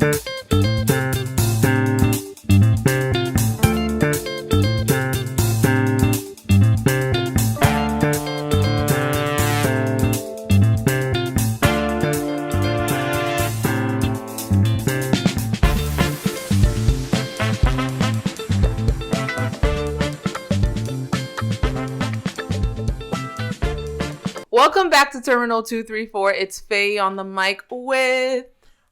Welcome back to Terminal 234. It's Fey on the mic with...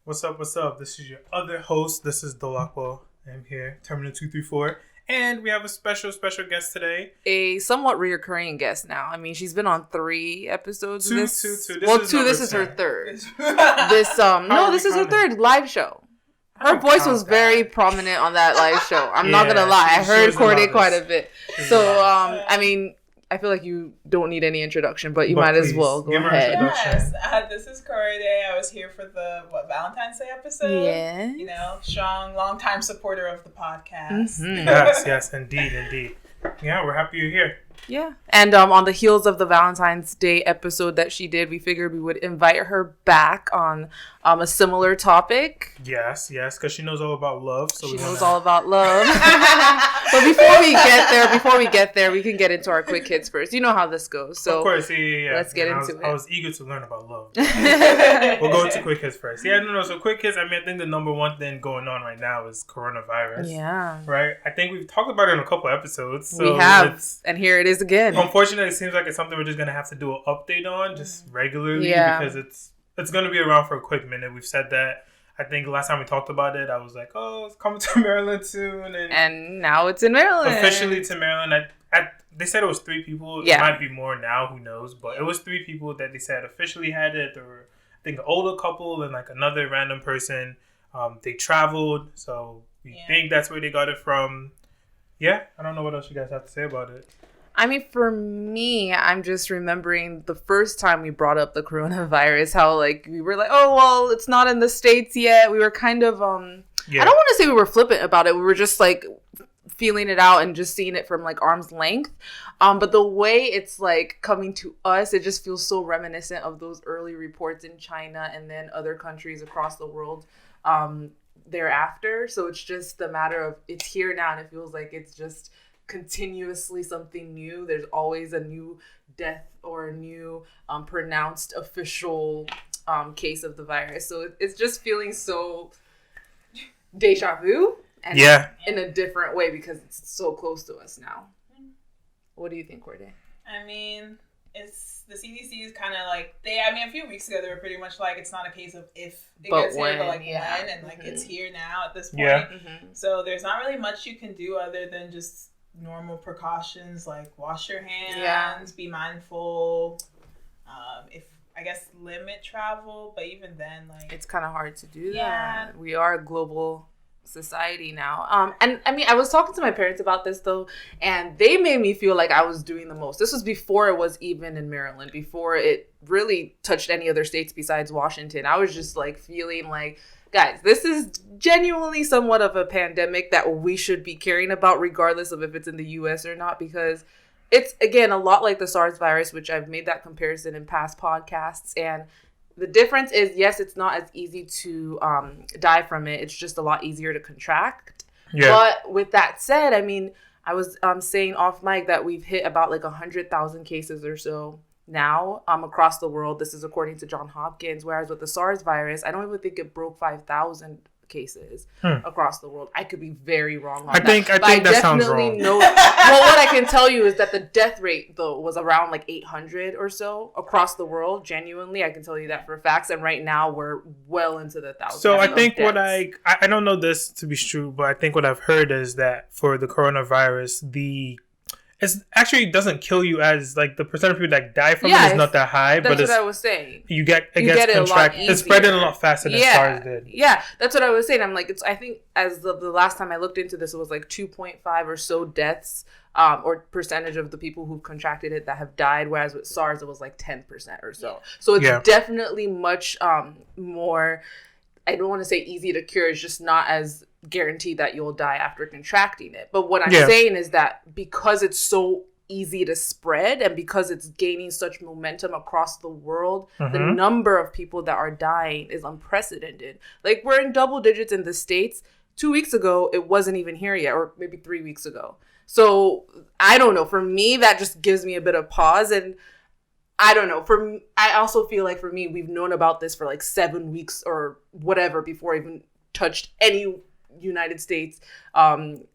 What's up? This is your other host. This is Dolapo. I'm here, Terminal 234. And we have a special guest today. A somewhat reoccurring guest now. I mean, she's been on 3 episodes. Two. This is her third. This is her third live show. Her voice was very prominent on that live show. I'm not gonna lie. I heard Korede quite a bit. So, I mean... I feel like you don't need any introduction, but might as well go ahead. Yes, this is Korede. I was here for the Valentine's Day episode. Yeah, you know, strong, long-time supporter of the podcast. Mm-hmm. Yes, indeed. Yeah, we're happy you're here. Yeah, and on the heels of the Valentine's Day episode that she did, we figured we would invite her back on a similar topic. Yes, because she knows all about love. So she knows all about love. But before we get there, we can get into our quick hits first. You know how this goes. So of course, yeah. Let's get into it. I was eager to learn about love. We'll go into quick hits first. Yeah, no. So quick hits. I mean, I think the number one thing going on right now is coronavirus. Yeah. Right. I think we've talked about it in a couple episodes. So we have, and here it is again. Unfortunately, it seems like it's something we're just gonna have to do an update on just regularly because it's gonna be around for a quick minute. We've said that. I think last time we talked about it, I was like, "Oh, it's coming to Maryland soon," and now it's in Maryland. Officially to Maryland. They said it was 3 people. Yeah. It might be more now. Who knows? But it was 3 people that they said officially had it. There were, I think, an older couple and like another random person. They traveled, so we think that's where they got it from. Yeah, I don't know what else you guys have to say about it. I mean, for me, I'm just remembering the first time we brought up the coronavirus, how, like, we were like, oh, well, it's not in the States yet. We were kind of, I don't want to say we were flippant about it. We were just, like, feeling it out and just seeing it from, like, arm's length. But the way it's, like, coming to us, it just feels so reminiscent of those early reports in China and then other countries across the world thereafter. So it's just a matter of it's here now, and it feels like it's just continuously something new. There's always a new death or a new pronounced official case of the virus. So it's just feeling so deja vu and in a different way because it's so close to us now. What do you think, Korede? I mean, it's the CDC is kind of like a few weeks ago they were pretty much like it's not a case of if it gets here, but like when, and like it's here now at this point. Yeah. Mm-hmm. So there's not really much you can do other than just normal precautions like wash your hands, be mindful, limit travel, but even then, like, it's kind of hard to do that. We are a global society now. And I mean, I was talking to my parents about this though, and they made me feel like I was doing the most. This was before it was even in Maryland, before it really touched any other states besides Washington. I was just like feeling like, guys, this is genuinely somewhat of a pandemic that we should be caring about regardless of if it's in the US or not, because it's, again, a lot like the SARS virus, which I've made that comparison in past podcasts. And the difference is, yes, it's not as easy to die from it. It's just a lot easier to contract. Yeah. But with that said, I mean, I was saying off mic that we've hit about like 100,000 cases or so now across the world. This is according to Johns Hopkins. Whereas with the SARS virus, I don't even think it broke 5,000 cases across the world. I could be very wrong on that. I think that sounds wrong. Well, what I can tell you is that the death rate, though, was around like 800 or so across the world. Genuinely, I can tell you that for facts. And right now, we're well into the thousands. So I think what I don't know this to be true, but I think what I've heard is that for the coronavirus, it actually doesn't kill you as, like, the percent of people that die from it is not that high. That's what I was saying. It gets contracted. It's spreading a lot faster than SARS did. Yeah, that's what I was saying. I'm like, I think as the last time I looked into this, it was like 2.5 or so deaths or percentage of the people who've contracted it that have died. Whereas with SARS, it was like 10% or so. Yeah. So it's definitely much more, I don't want to say easy to cure. It's just not as guaranteed that you'll die after contracting it. But what I'm saying is that because it's so easy to spread, and because it's gaining such momentum across the world, the number of people that are dying is unprecedented. Like, we're in double digits in the States. 2 weeks ago, it wasn't even here yet, or maybe 3 weeks ago. So I don't know. For me, that just gives me a bit of pause. And I don't know. I also feel like for me, we've known about this for like 7 weeks or whatever before I even touched any United States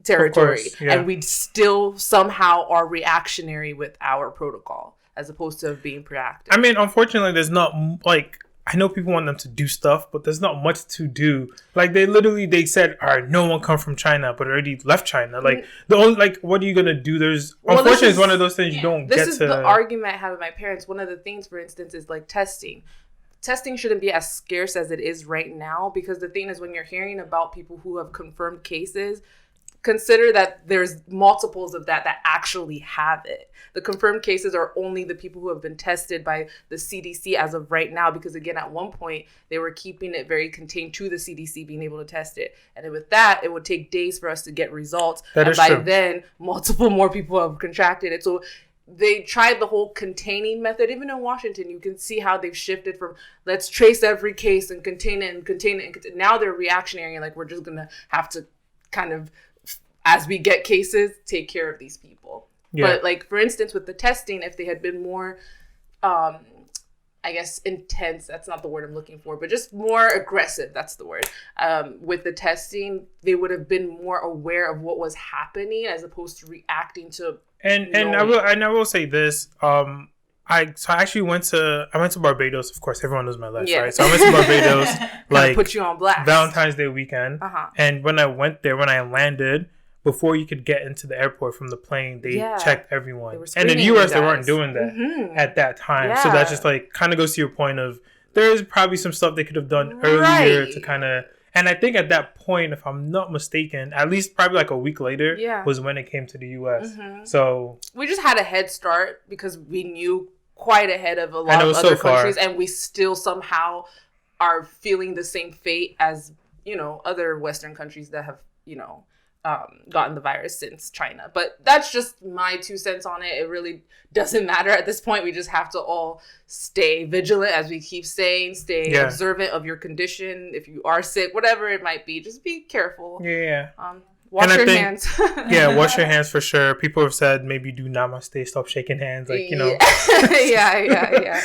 territory. Course, yeah. And we still somehow are reactionary with our protocol as opposed to being proactive. I mean, unfortunately, there's not like... I know people want them to do stuff, but there's not much to do. Like, they said, all right, no one come from China, but already left China. Like, the only, like, what are you going to do? Unfortunately, it's one of those things you don't get to. This is the argument I have with my parents. One of the things, for instance, is like testing. Testing shouldn't be as scarce as it is right now, because the thing is, when you're hearing about people who have confirmed cases, consider that there's multiples of that actually have it. The confirmed cases are only the people who have been tested by the CDC as of right now, because again, at one point they were keeping it very contained to the CDC being able to test it. And with that, it would take days for us to get results. And by then, multiple more people have contracted it. So they tried the whole containing method. Even in Washington, you can see how they've shifted from let's trace every case and contain it and contain it. And now they're reactionary, like we're just going to have to kind of, as we get cases, take care of these people. Yeah. But like, for instance, with the testing, if they had been more, I guess, intense, that's not the word I'm looking for, but just more aggressive, that's the word. With the testing, they would have been more aware of what was happening as opposed to reacting to. And I will say this. I actually went to Barbados. Of course, everyone knows my life, right? So I went to Barbados, like put you on blast. Valentine's Day weekend. And when I went there, when I landed, before you could get into the airport from the plane, they checked everyone. And in the U.S., they weren't doing that at that time. Yeah. So that just like kind of goes to your point of there's probably some stuff they could have done earlier to kind of. And I think at that point, if I'm not mistaken, at least probably like a week later was when it came to the U.S. So we just had a head start because we knew quite ahead of a lot of other countries, and we still somehow are feeling the same fate as, you know, other Western countries that have, you know, gotten the virus since China. But that's just my 2 cents on it. It really doesn't matter at this point. We just have to all stay vigilant, as we keep saying, stay observant of your condition. If you are sick, whatever it might be, just be careful. Wash your hands. Wash your hands for sure. People have said maybe do namaste, stop shaking hands, like, you know. Yeah.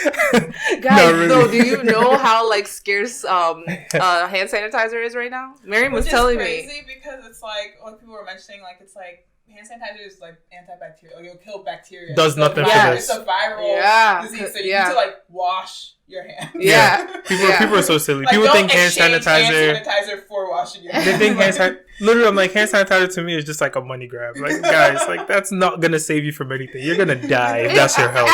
Guys, really. Though, do you know how like scarce hand sanitizer is right now? Miriam was telling me. It's crazy because it's like when people were mentioning, like, it's like hand sanitizer is like antibacterial. Like, it'll kill bacteria. Does nothing for this. It's a viral disease, so you need to like wash your hands. People are so silly. Like, people think hand sanitizer for washing your hands. They think hand sanitizer. Literally, I'm like, hand sanitizer to me is just like a money grab. Like, guys, like, that's not gonna save you from anything. You're gonna die if that's your health.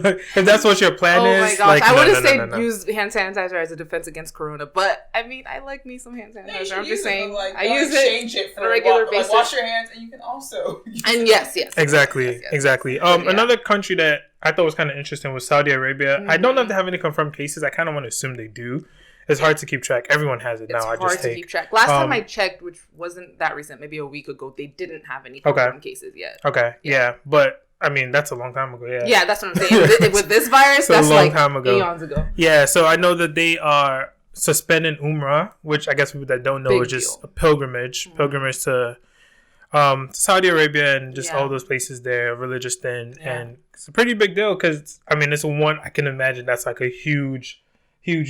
Like, if that's what your plan is. Oh my gosh, like, I wouldn't say use hand sanitizer as a defense against corona, but I mean, I like me some hand sanitizer. I'm just saying, I use it on a regular basis. Like, wash your hands, and you can also. Yes. Exactly. Another country that I thought was kind of interesting was Saudi Arabia. I don't know if they have any confirmed cases. I kind of want to assume they do. It's hard to keep track. Everyone has it now. It's hard to keep track. Last time I checked, which wasn't that recent, maybe a week ago, they didn't have any confirmed cases yet. Okay. Yeah. But I mean, that's a long time ago. Yeah, that's what I'm saying. With this virus, that's a long time ago. Eons ago. Yeah. So I know that they are suspending Umrah, which I guess people that don't know is just a pilgrimage to Saudi Arabia and just all those places there, a religious thing. And it's a pretty big deal because, I mean, it's one I can imagine that's like a huge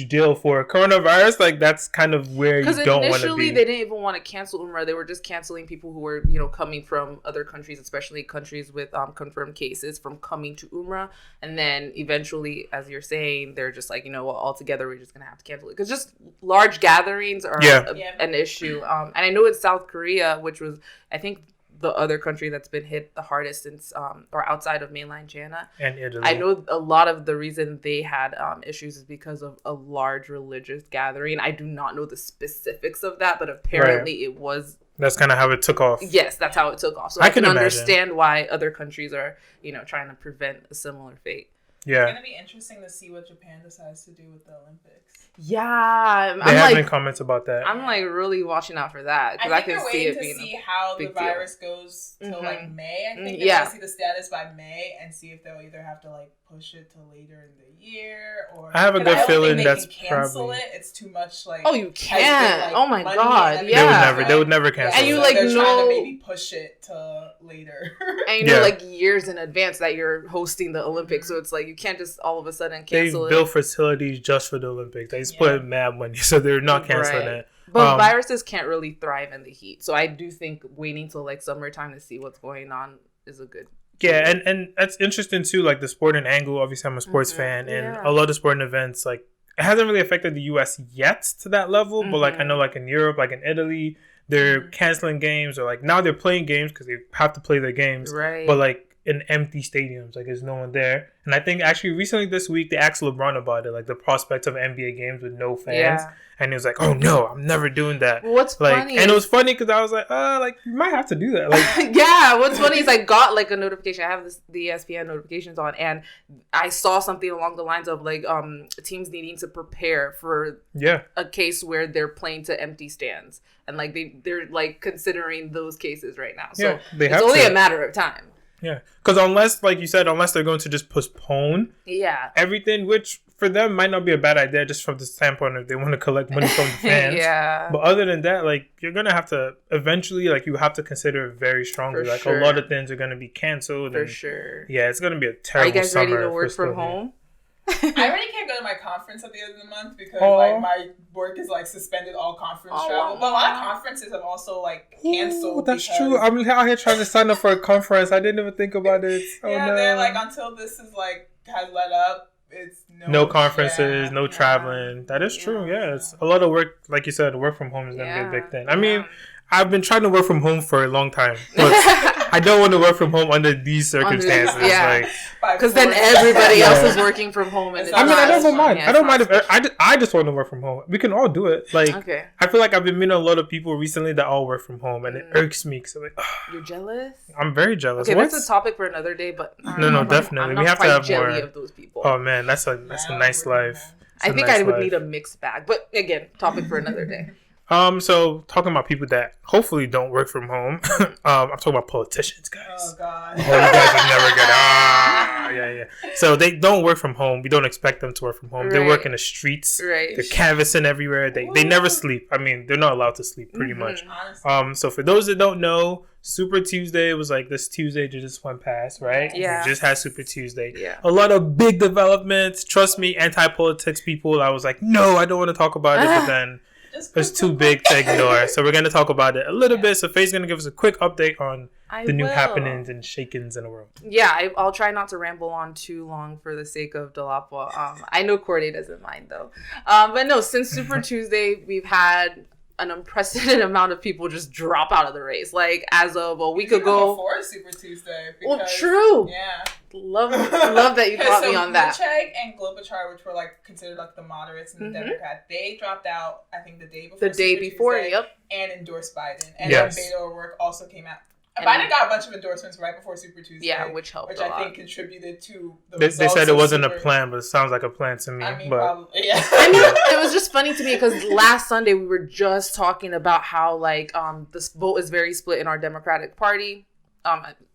deal for coronavirus. Like, that's kind of where you don't want to be. Because initially they didn't even want to cancel Umrah. They were just canceling people who were, you know, coming from other countries, especially countries with confirmed cases, from coming to Umrah. And then eventually, as you're saying, they're just like, you know what, altogether we're just going to have to cancel it. Because just large gatherings are an issue. And I know in South Korea, which was, I think, the other country that's been hit the hardest since, or outside of mainland China. And Italy. I know a lot of the reason they had issues is because of a large religious gathering. I do not know the specifics of that, but apparently it was. That's kind of how it took off. Yes, that's how it took off. So I can understand why other countries are, you know, trying to prevent a similar fate. Yeah. It's going to be interesting to see what Japan decides to do with the Olympics. Yeah. They have been comments about that. I'm like really watching out for that. Because I can see it being see how the virus goes till like May. I think they're going to see the status by May and see if they'll either have to like push it till later in the year or. I have a good feeling that's probably. It's too much like. Oh, you can't. Oh my God. Yeah. They would never cancel. And you like they're know. Trying to maybe push it to later. And you know like years in advance that you're hosting the Olympics, so it's like you can't just all of a sudden cancel it. They built facilities just for the Olympics. They just put mad money, so they're not canceling it. But viruses can't really thrive in the heat, so I do think waiting till like summertime to see what's going on is a good. Yeah, and that's interesting too. Like the sporting angle. Obviously, I'm a sports fan, and a lot of sporting events like it hasn't really affected the U.S. yet to that level. But like I know, like in Europe, like in Italy, they're canceling games or like now they're playing games because they have to play their games. Right. But like in empty stadiums, like there's no one there. And I think actually recently this week they asked LeBron about it, like the prospect of NBA games with no fans. Yeah. And he was like, "Oh no, I'm never doing that." Well, what's like, funny? And it was funny because I was like, you might have to do that. Like, yeah. What's funny is I got like a notification. I have the ESPN notifications on, and I saw something along the lines of like teams needing to prepare for a case where they're playing to empty stands, and like they're like considering those cases right now. So it's only a matter of time. Yeah, because unless, like you said, unless they're going to just postpone everything, which for them might not be a bad idea just from the standpoint of they want to collect money from the fans. But other than that, like you're going to have to eventually, like you have to consider it very strongly. For like a lot of things are going to be canceled. For sure. Yeah, it's going to be a terrible summer. Are you guys ready to work from home? I already can't go to my conference at the end of the month because like my work is like suspended all conference travel. But a lot of conferences have also like canceled. That's true. I'm out here trying to sign up for a conference. I didn't even think about it. They're like until this is like has let up. It's no conferences, no traveling. That is true. Yeah, it's a lot of work. Like you said, work from home is gonna be a big thing. I mean, I've been trying to work from home for a long time, but I don't want to work from home under these circumstances. Because then everybody else is working from home. And I don't mind. I don't mind if I just want to work from home. We can all do it. Like, I feel like I've been meeting a lot of people recently that all work from home, and it irks me. So like, you're jealous? I'm very jealous. Okay, that's a topic for another day. But no, definitely. We have to have more of those people. Oh man, that's a nice life. I think I would need a mixed bag, but again, topic for another day. So talking about people that hopefully don't work from home, I'm talking about politicians, guys. Oh God. Oh, you guys are never good. Yeah. So they don't work from home. We don't expect them to work from home. They work in the streets. Right. They're canvassing everywhere. They never sleep. I mean, they're not allowed to sleep pretty much. So for those that don't know, Super Tuesday was like this Tuesday just went past, right? Yeah. We just had Super Tuesday. Yeah. A lot of big developments. Trust me, anti-politics people. I was like, no, I don't want to talk about it, but then. It's too big to ignore. So we're going to talk about it a little bit. So Faye's going to give us a quick update on the new happenings and shakings in the world. Yeah, I'll try not to ramble on too long for the sake of Dolapo. I know Korede doesn't mind though. But no, since Super Tuesday, we've had an unprecedented amount of people just drop out of the race. Like as of a week ago. Before Super Tuesday. Well, true. Yeah. Love that you brought me on that. Buttigieg and Klobuchar, which were like considered like the moderates and the Democrat, they dropped out. I think the day before. Tuesday, and endorsed Biden. And then Beto O'Rourke also came out. Biden got a bunch of endorsements right before Super Tuesday. Yeah, which helped. Which I think contributed to the results. They said it wasn't a plan, but it sounds like a plan to me. I mean, but probably, yeah. I mean, it was just funny to me because last Sunday we were just talking about how like this vote is very split in our Democratic Party.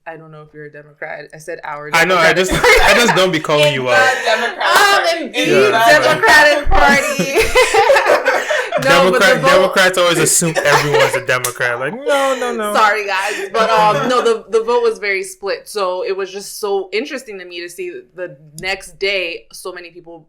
I don't know if you're a Democrat. I said our Democratic I just don't be calling you out. Democratic Party. Democrats always assume everyone's a Democrat. Like, no. Sorry, guys. But no, the vote was very split. So it was just so interesting to me to see the next day so many people,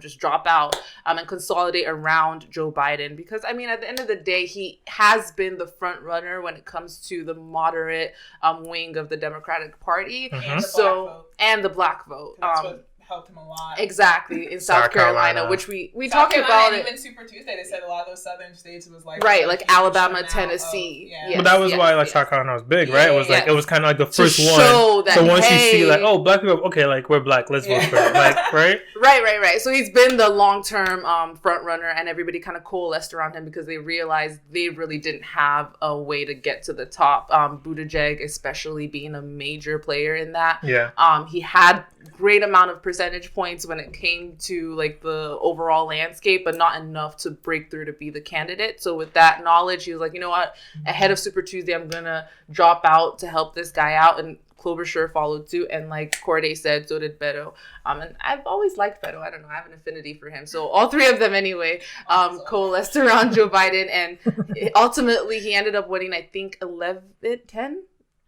just drop out and consolidate around Joe Biden. Because, I mean, at the end of the day, he has been the front runner when it comes to the moderate wing of the Democratic Party. And the black vote. That's what helped him a lot. Exactly, in South Carolina, which we talked about it. Even Super Tuesday, they said a lot of those southern states was like right, like Alabama, Tennessee. Yes, but that was why like South Carolina was big, right? It was like it was kind of like the first one. That, so once you see like, oh, black people, okay, like we're black, let's vote for it, like right. Right. So he's been the long-term front runner, and everybody kind of coalesced around him because they realized they really didn't have a way to get to the top. Buttigieg, especially being a major player in that. Yeah. He had great amount of percentage points when it came to like the overall landscape, but not enough to break through to be the candidate. So with that knowledge, he was like, you know what? Ahead of Super Tuesday, I'm gonna drop out to help this guy out, and Klobuchar followed suit, and like Korede said, so did Beto. And I've always liked Beto. I don't know, I have an affinity for him. So all three of them anyway coalesced around Joe Biden, and ultimately he ended up winning, I think, 10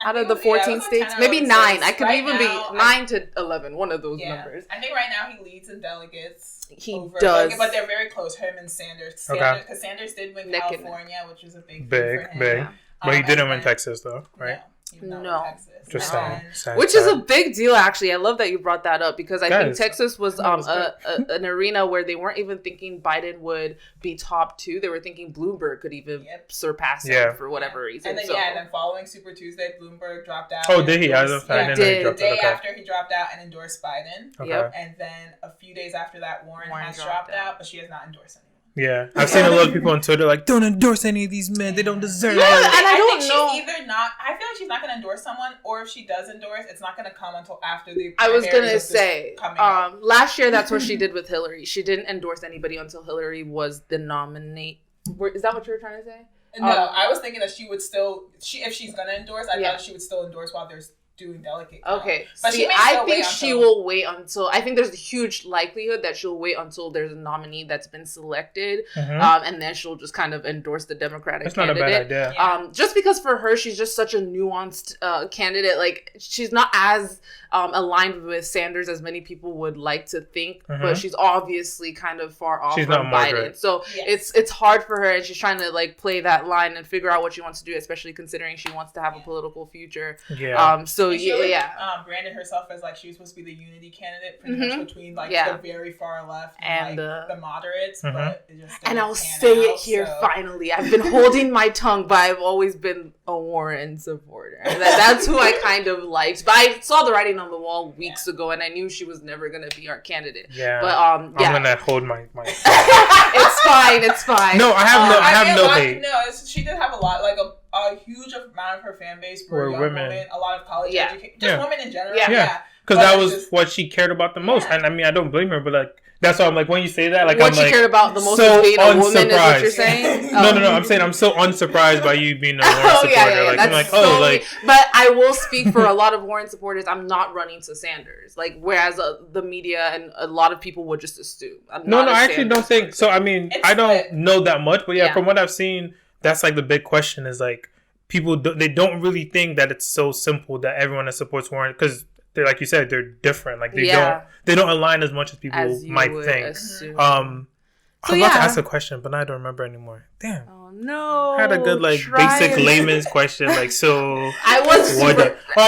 out of the 14 states. Maybe 9. I could even be 9 to 11, one of those numbers. I think right now he leads in delegates. He does. But they're very close, him and Sanders. Because Sanders did win California, which was a big thing for him. Big. But he didn't win Texas, though, right? No. Just saying. Which is a big deal, actually. I love that you brought that up because I think Texas was an arena where they weren't even thinking Biden would be top 2. They were thinking Bloomberg could even surpass him for whatever reason. And then, and then following Super Tuesday, Bloomberg dropped out. Oh, did he? I didn't know the day after he dropped out and endorsed Biden. Okay. And then a few days after that, Warren has dropped out, but she has not endorsed anyone. Yeah, I've seen a lot of people on Twitter like, don't endorse any of these men. They don't deserve it. And I don't know. She's either not. I feel like she's not going to endorse someone, or if she does endorse, it's not going to come until after the. I was going to say, last year that's what she did with Hillary. She didn't endorse anybody until Hillary was the nominee. Is that what you were trying to say? No, I was thinking that she would still. If she's going to endorse, I thought she would still endorse while there's doing delegate count. Okay, but I think she will wait until. I think there's a huge likelihood that she'll wait until there's a nominee that's been selected, and then she'll just kind of endorse the Democratic candidate. That's not a bad idea. Just because for her, she's just such a nuanced candidate. Like she's not as aligned with Sanders as many people would like to think, but she's obviously kind of far off from Biden. So it's hard for her, and she's trying to like play that line and figure out what she wants to do, especially considering she wants to have a political future. Yeah. So branded herself as like she was supposed to be the unity candidate pretty much between like the very far left and like, the moderates, but it just and I'll say it here finally. I've been holding my tongue, but I've always been a Warren supporter. That's who I kind of liked. But I saw the writing on the wall weeks ago, and I knew she was never gonna be our candidate. Yeah, but I'm gonna hold my. It's fine. No, I have no hate. No, she did have a lot, like a huge amount of her fan base were young women, a lot of college education, just women in general. Yeah. Because that was what she cared about the most. And I mean, I don't blame her, but like, that's why I'm like, when you say that, like, what she cared about the most is being a woman, is what you're saying? No, I'm saying I'm so unsurprised by you being a Warren supporter. Like, I'm like, But I will speak for a lot of Warren supporters. I'm not running to Sanders. Like, whereas the media and a lot of people would just assume. I actually don't think so. I mean, I don't know that much, but from what I've seen, that's like the big question is like, people, they don't really think that it's so simple that everyone that supports Warren, because they're, like you said, they're different. Like they don't align as much as people might think. Assume. I was about to ask a question, but I don't remember anymore. Damn. Oh no. I had a good basic layman's question. Like so. I was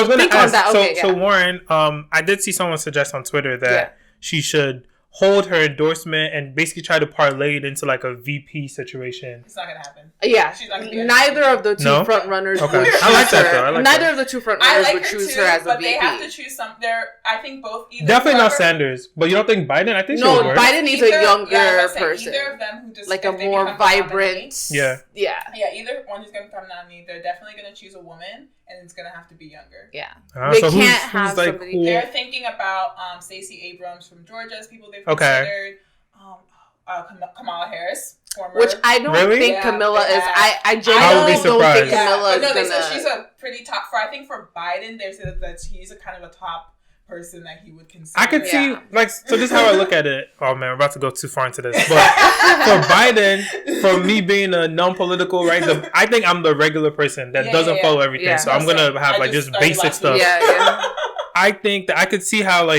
gonna ask. So Warren, I did see someone suggest on Twitter that she should hold her endorsement and basically try to parlay it into like a VP situation. It's not gonna happen. Yeah, neither of the two front runners would choose I like that though. Neither of the two front runners would choose her as a VP. But they have to choose some. I think both. Definitely not Sanders. But you don't think Biden? I think Biden needs a younger person. Either of them who just like a more vibrant. Yeah. Either one who's gonna become nominee. They're definitely gonna choose a woman, and it's gonna have to be younger. Yeah. They can't have somebody. Cool. They're thinking about Stacey Abrams from Georgia as people they've considered. Kamala Harris, which I don't think Camilla is. I genuinely don't think Camilla is they said she's a pretty top. I think for Biden, they said that he's a kind of a top person that he would consider. I could see so. This is how I look at it. Oh man, we're about to go too far into this. But for Biden, for me being a non-political, right? I think I'm the regular person that doesn't follow everything. Yeah. So I'm gonna have just basic stuff. I think that I could see how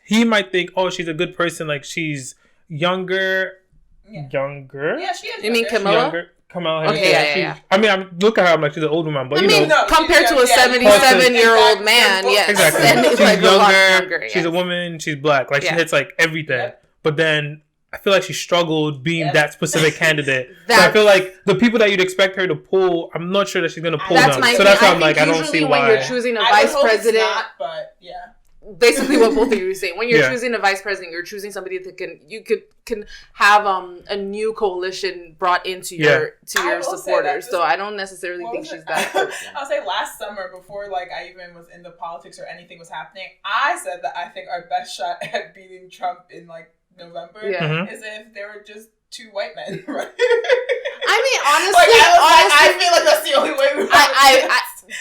he might think, oh, she's a good person. Like she's younger. Yeah, she is. You mean Camilla? come out. Okay, I mean, I'm looking at her. I'm like, she's an older man, but compared to a 77-year-old man, yes, exactly. And she's like younger. She's a woman. She's black. Like she hits like everything. Yep. But then I feel like she struggled being that specific candidate. So I feel like the people that you'd expect her to pull, I'm not sure that she's gonna pull them. So that's why I'm like, I don't see why. When you're choosing a vice president, not, but yeah. Basically what both of you are saying. When you're choosing a vice president, you're choosing somebody that can have a new coalition brought into your supporters. So I don't necessarily think she's that person. I'll say last summer, before like I even was into politics or anything was happening, I said that I think our best shot at beating Trump in like November is if there were just two white men, right? I mean, honestly, I feel like that's the only way we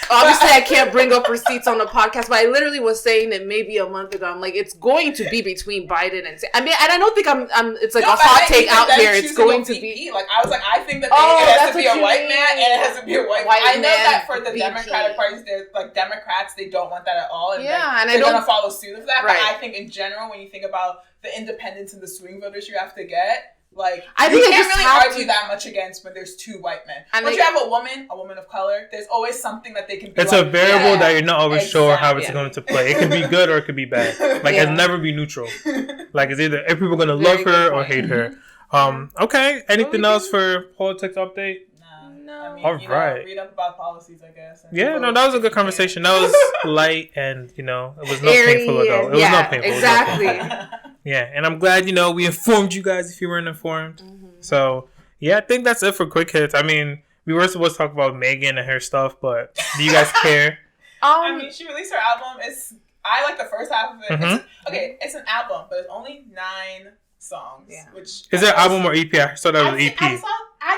obviously, I can't bring up receipts on the podcast, but I literally was saying it maybe a month ago. I'm like, it's going to be between Biden and... I mean, and I don't think I'm it's like a hot take out there. It's going to be... Like, I was like, I think that it has to be a white man and it has to be a white man. I know that for the Democratic parties, they're like Democrats, they don't want that at all. And and they're going to follow suit of that. Right. But I think in general, when you think about the independents and the swing voters you have to get... Like, I think you can't really argue that much against when there's two white men. And once you have a woman of color, there's always something that they can be. It's a variable that you're not always sure how it's going to play. It could be good or it could be bad. Like, it'll never be neutral. Like, it's either if people are going to love her or hate her. Okay. Anything else for politics update? No. I mean, all right. Read up about policies, I guess. Yeah, no, that was a good conversation. That was light and, it was not painful at all. It was not painful. Exactly. Yeah, and I'm glad, we informed you guys if you weren't informed. Mm-hmm. So, yeah, I think that's it for Quick Hits. I mean, we were supposed to talk about Megan and her stuff, but do you guys care? I mean, she released her album. I like the first half of it. Mm-hmm. It's an album, but it's only 9 songs. Yeah. Which is it an album or EP? I saw that was EP. I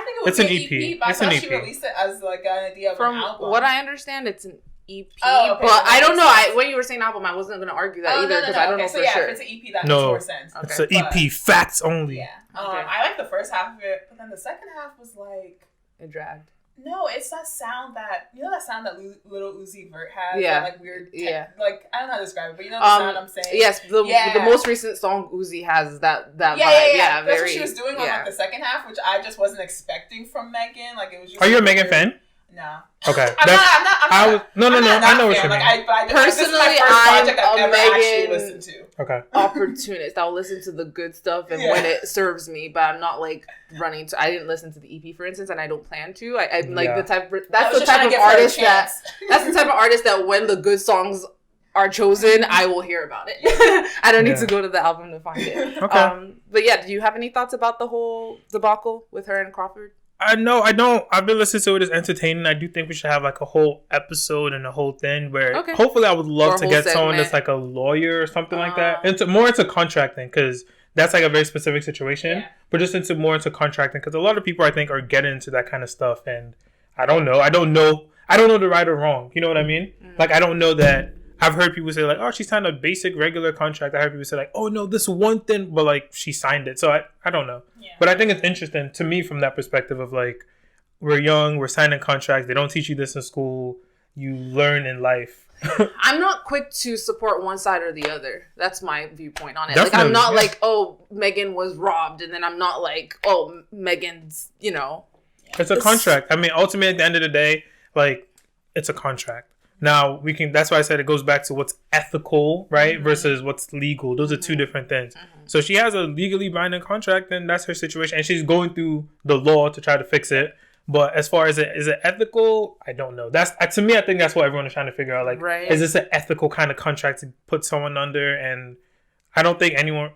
think it was an EP, but I thought she released it as like an idea of an album. From what I understand, it's an EP, but I don't know. When you were saying album, I wasn't going to argue that either because I don't know for sure. If it's an EP, that makes more sense. Okay. It's an EP, facts only. Yeah. I like the first half of it, but then the second half was like... It dragged. No, it's that sound that... You know that sound that Little Uzi Vert has? Yeah. That, like, weird... Like, I don't know how to describe it, but you know the sound I'm saying? Yes, the most recent song Uzi has that vibe. Yeah. That's what she was doing on like the second half, which I just wasn't expecting from Megan. Like, it was just... Are you a Megan fan? No. Okay. I'm not. I know what you mean. Personally, I'm a Megan Okay. opportunist. I'll listen to the good stuff and when it serves me, but I'm not like running to. I didn't listen to the EP, for instance, and I don't plan to. I'm like the type. That's the type of artist that's the type of artist that when the good songs are chosen, I will hear about it. I don't need to go to the album to find it. Okay. But yeah, do you have any thoughts about the whole debacle with her and Crawford? No, I don't. I've been listening to it. It's entertaining. I do think we should have like a whole episode and a whole thing where hopefully I would love to get someone that's like a lawyer or something like that. More into contracting because that's like a very specific situation. Yeah. But just more into contracting because a lot of people I think are getting into that kind of stuff. And I don't know. I don't know the right or wrong. You know what I mean? Mm. Like I don't know that. I've heard people say like, oh, she signed a basic regular contract. I heard people say like, oh no, this one thing, but like she signed it. So I don't know. Yeah. But I think it's interesting to me from that perspective of like, we're young, we're signing contracts. They don't teach you this in school. You learn in life. I'm not quick to support one side or the other. That's my viewpoint on it. Definitely, like I'm not like, oh, Megan was robbed. And then I'm not like, oh, Megan's, It's a contract. I mean, ultimately at the end of the day, like it's a contract. Now, that's why I said it goes back to what's ethical, right, versus what's legal. Those are two different things. So she has a legally binding contract, and that's her situation. And she's going through the law to try to fix it. But as far as is it ethical? I don't know. To me, I think that's what everyone is trying to figure out. Like, is this an ethical kind of contract to put someone under? And I don't think anyone,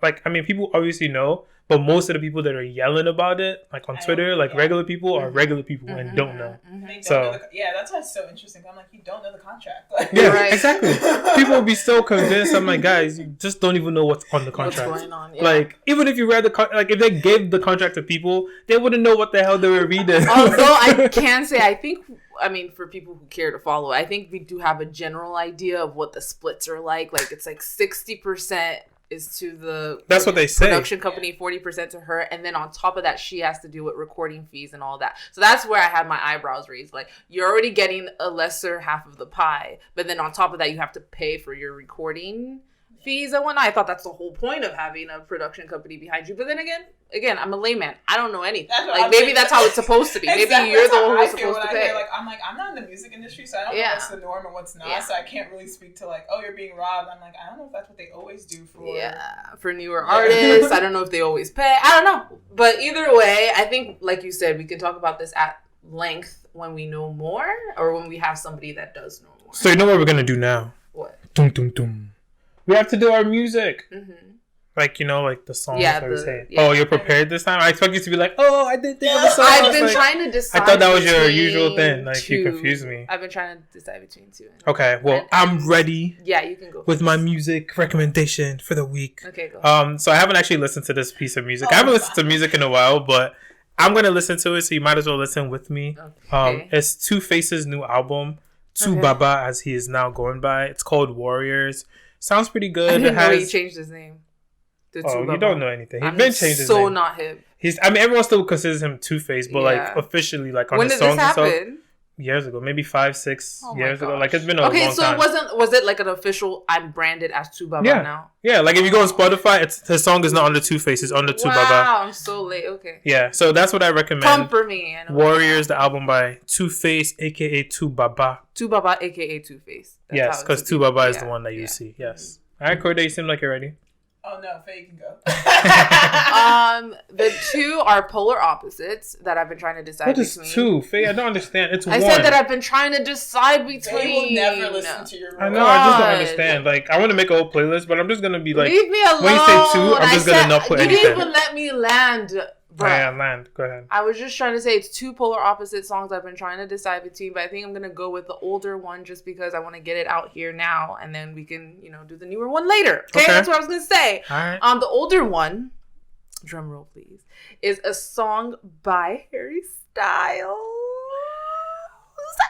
people obviously know. But most of the people that are yelling about it, like on Twitter, regular people are regular people and don't know. That's why it's so interesting. I'm like, you don't know the contract. Exactly. People will be so convinced. I'm like, guys, you just don't even know what's on the contract. What's going on? Yeah. Like, even if you read if they gave the contract to people, they wouldn't know what the hell they were reading. Although I can say, for people who care to follow, I think we do have a general idea of what the splits are like. Like, it's like 60%. Is to the that's what they say production company, 40% to her, and then on top of that she has to deal with recording fees and all that. So that's where I had my eyebrows raised. Like, you're already getting a lesser half of the pie, but then on top of that you have to pay for your recording fees and whatnot. I thought that's the whole point of having a production company behind you. But then again, I'm a layman. I don't know anything. Like, maybe that's how it's supposed to be. Exactly. Maybe you're the one who's supposed to pay. I'm not in the music industry, so I don't know what's the norm and what's not. So I can't really speak to like, oh, you're being robbed. I'm like, I don't know if that's what they always do for newer artists. I don't know if they always pay. I don't know. But either way, I think, like you said, we can talk about this at length when we know more, or when we have somebody that does know more. So you know what we're gonna do now? What? Dum dum dum. We have to do our music. Mm-hmm. Like, like the songs that we say. Yeah. Oh, you're prepared this time? I expect you to be like, oh, I didn't think of the song. I've been trying to decide. I thought that was your usual thing. Like, you confused me. I've been trying to decide between two. Okay, well, I'm ready. Yeah, you can go. With my music recommendation for the week. Okay, go. So I haven't actually listened to this piece of music. I haven't listened to music in a while, but I'm going to listen to it, so you might as well listen with me. Okay. It's 2Face's new album, Baba, as he is now going by. It's called Warriors. Sounds pretty good. I didn't know he changed his name. You don't know anything. He's been changed his name. So not hip. Everyone still considers him 2Face, but like officially, like on the songs and stuff. When did this happen? Years ago, maybe 5-6 years ago. Like, it's been a long time. Okay, so was it like an official, I'm branded as 2Baba now? Yeah, like if you go on Spotify, his song is not under 2Face, it's under 2Baba. Wow, I'm so late. Okay. Yeah, so that's what I recommend. Come for me. Warriors, the album by 2Face, aka 2Baba. 2Baba, aka 2Face. Yes, because 2Baba is the one that you see. Yes. All right, Korede, you seem like you're ready. Oh no, Faye, you can go. The two are polar opposites that I've been trying to decide between. What is two? Faye, I don't understand. It's one. I said that I've been trying to decide between. Faye will never listen to your. I know. I just don't understand. Like, I want to make a whole playlist, but I'm just gonna be like, leave me alone. When you say two, I'm just gonna not put anything. You didn't even let me land. Yeah, land. Go ahead. I was just trying to say it's two polar opposite songs I've been trying to decide between, but I think I'm going to go with the older one just because I want to get it out here now, and then we can, do the newer one later. Okay? That's what I was going to say. All right. The older one, drum roll please, is a song by Harry Styles.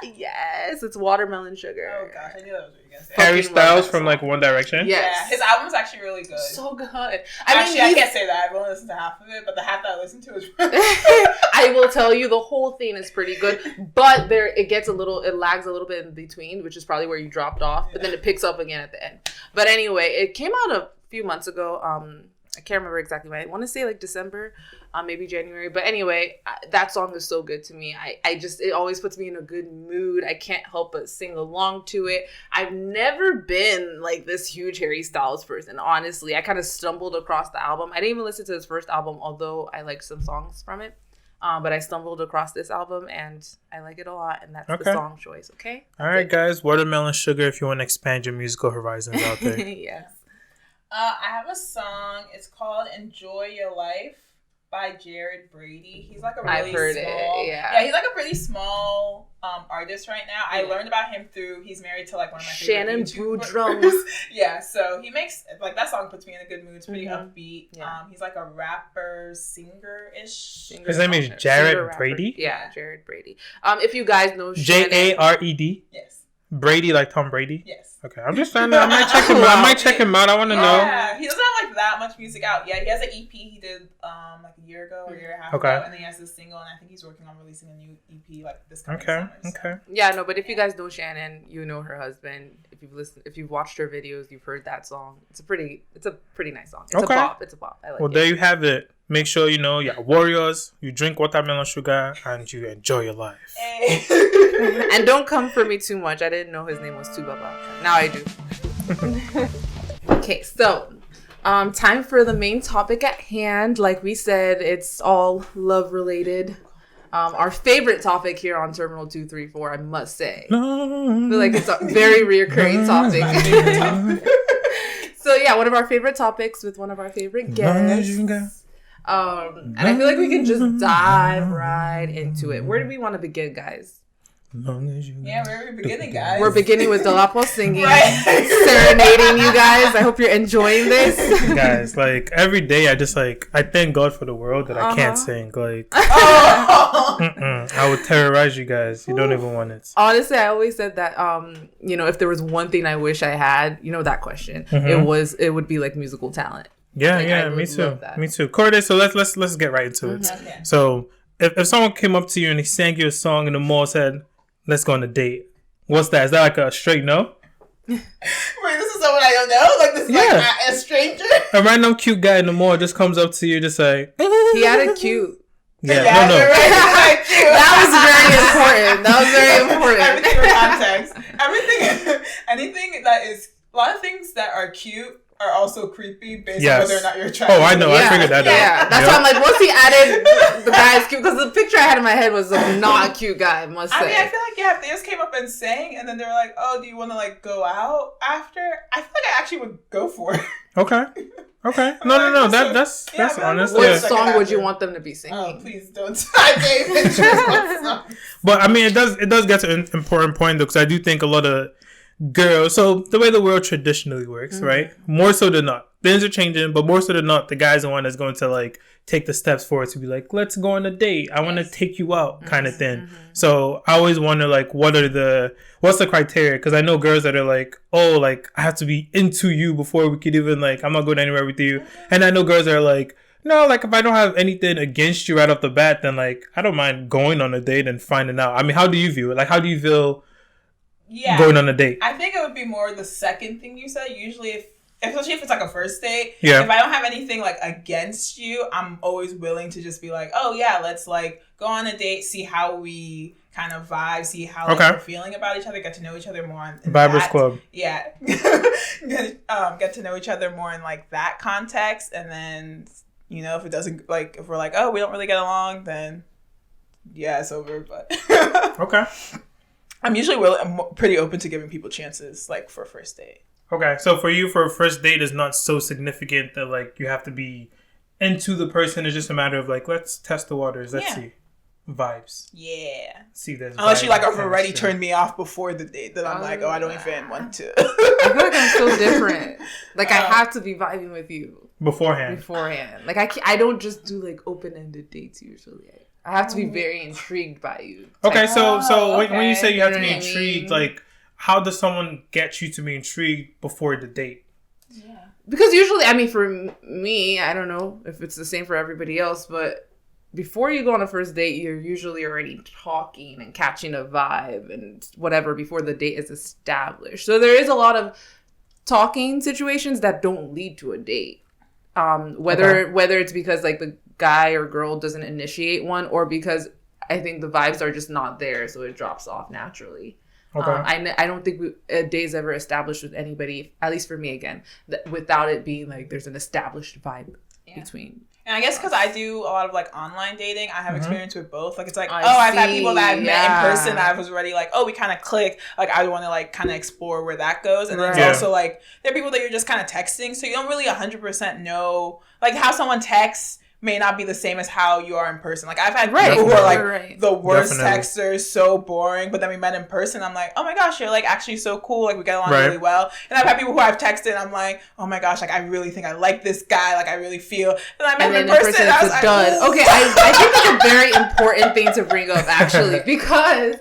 Yes, it's Watermelon Sugar. Oh gosh, I knew that was what you were gonna say. Harry Styles from like One Direction. Yes. Yeah, his album's actually really good. So good. I can't say that. I've only listened to half of it, but the half that I listened to is really good. I will tell you, the whole thing is pretty good, but it lags a little bit in between, which is probably where you dropped off, but then it picks up again at the end. But anyway, it came out a few months ago. I can't remember exactly when. I want to say like December, maybe January. But anyway, that song is so good to me. It always puts me in a good mood. I can't help but sing along to it. I've never been like this huge Harry Styles person, honestly. I kind of stumbled across the album. I didn't even listen to his first album, although I like some songs from it. But I stumbled across this album and I like it a lot, and that's the song choice, okay? All right, guys. Watermelon Sugar if you want to expand your musical horizons out there. Yes. I have a song. It's called "Enjoy Your Life" by Jared Brady. He's like a really I've heard small. It, yeah. He's like a pretty small artist right now. I learned about him through. He's married to like one of my favorite YouTubers. Drums. Yeah, so he makes like that song puts me in a good mood. It's pretty upbeat. Yeah. He's like a rapper, singer-ish. His name is Jared Brady. Yeah, Jared Brady. If you guys know Jared. Yes. Brady, like Tom Brady? Yes. Okay, I'm just trying to. I might check him out. I want to know. Yeah, he doesn't have like that much music out. Yeah, he has an EP he did like a year ago or a year and a half ago, and then he has this single, and I think he's working on releasing a new EP like this coming summer. Okay. Yeah, no, but if you guys know Shannon, you know her husband. If you've watched her videos, you've heard that song. It's a pretty nice song. It's a pop. I like it. Well, there you have it. Make sure you're warriors, you drink watermelon sugar, and you enjoy your life. Hey. And don't come for me too much. I didn't know his name was 2Baba. Now I do. Okay, so time for the main topic at hand. Like we said, it's all love related. Our favorite topic here on Terminal 234, I must say. I feel like it's a very reoccurring topic. So yeah, one of our favorite topics with one of our favorite guests. And I feel like we can just dive right into it. Where do we want to begin, guys? Yeah, where are we beginning, guys? We're beginning with Dolapo singing, serenading you guys. I hope you're enjoying this. Guys, like every day I thank God for the world that I can't sing. Like, I would terrorize you guys. You don't even want it. Honestly, I always said that, if there was one thing I wish I had, that question, it would be like musical talent. Yeah, me too. Korede, so let's get right into it. Okay. So if someone came up to you and he sang you a song in the mall, said, "Let's go on a date," what's that? Is that like a straight no? Wait, this is is someone I don't know. Like, this is like a stranger. A random cute guy in the mall just comes up to you, just like... He had a cute... Yeah, no. Right. That was very important. Everything for context. Anything that is... A lot of things that are cute are also creepy based on whether or not you're attracted. Oh, I know. I figured that out. Yeah, that's why I'm like, once he added the guy's cute, because the picture I had in my head was not a cute guy, I must say. I mean, I feel like, they just came up and sang, and then they were like, oh, do you want to, like, go out after? I feel like I actually would go for it. Okay. No. That's honest. What song would you want them to be singing? Oh, please don't. I gave it. But, I mean, it does get to an important point, though, because I do think a lot of girls, so the way the world traditionally works, right? More so than not. Things are changing, but more so than not, the guy's the one that's going to, like, take the steps forward to be like, let's go on a date. I want to take you out kind of thing. So I always wonder, like, what's the criteria? Because I know girls that are like, oh, like, I have to be into you before we could even, like, I'm not going anywhere with you. And I know girls that are like, no, like, if I don't have anything against you right off the bat, then, like, I don't mind going on a date and finding out. I mean, how do you view it? Like, how do you feel going on a date? I think it would be more the second thing you said. Usually, especially if it's like a first date, if I don't have anything like against you, I'm always willing to just be like, oh yeah, let's like go on a date, see how we kind of vibe, see how like, we're feeling about each other, get to know each other more. Vibers Club. Yeah. Get to know each other more in like that context. And then, you know, if it doesn't, like, if we're like, oh, we don't really get along, then yeah, it's over. But okay. I'm usually I'm pretty open to giving people chances, like, for a first date. Okay, so for you, for a first date is not so significant that, like, you have to be into the person. It's just a matter of, like, let's test the waters. Let's see. Vibes. Yeah. See, there's unless you, like, have already turned me off before the date, then I'm like, oh, I don't even want to. I feel like I'm so different. Like, I have to be vibing with you. Beforehand. Like, I don't just do, like, open-ended dates usually. I have to be very intrigued by you. Okay, so when you say you have to be intrigued, like, how does someone get you to be intrigued before the date? Yeah. Because usually, I mean, for me, I don't know if it's the same for everybody else, but before you go on a first date, you're usually already talking and catching a vibe and whatever before the date is established. So there is a lot of talking situations that don't lead to a date. Whether it's because, like, the guy or girl doesn't initiate one, or because I think the vibes are just not there, so it drops off naturally. Okay. I don't think a date's ever established with anybody, at least for me again, without it being like there's an established vibe between. And I guess because I do a lot of like online dating, I have experience with both. Like, it's like, I've had people that I've met in person that I was already like, oh, we kind of click. Like, I want to like kind of explore where that goes. And then it's also like, there are people that you're just kind of texting, so you don't really 100% know, like, how someone texts may not be the same as how you are in person. Like, I've had people who are like the worst texters, so boring, but then we met in person, I'm like, oh my gosh, you're like actually so cool, like we get along really well. And I've had people who I've texted, I'm like, oh my gosh, like I really think I like this guy, like I really feel. And I met him in person, I was like, okay, I think that's a very important thing to bring up, actually, because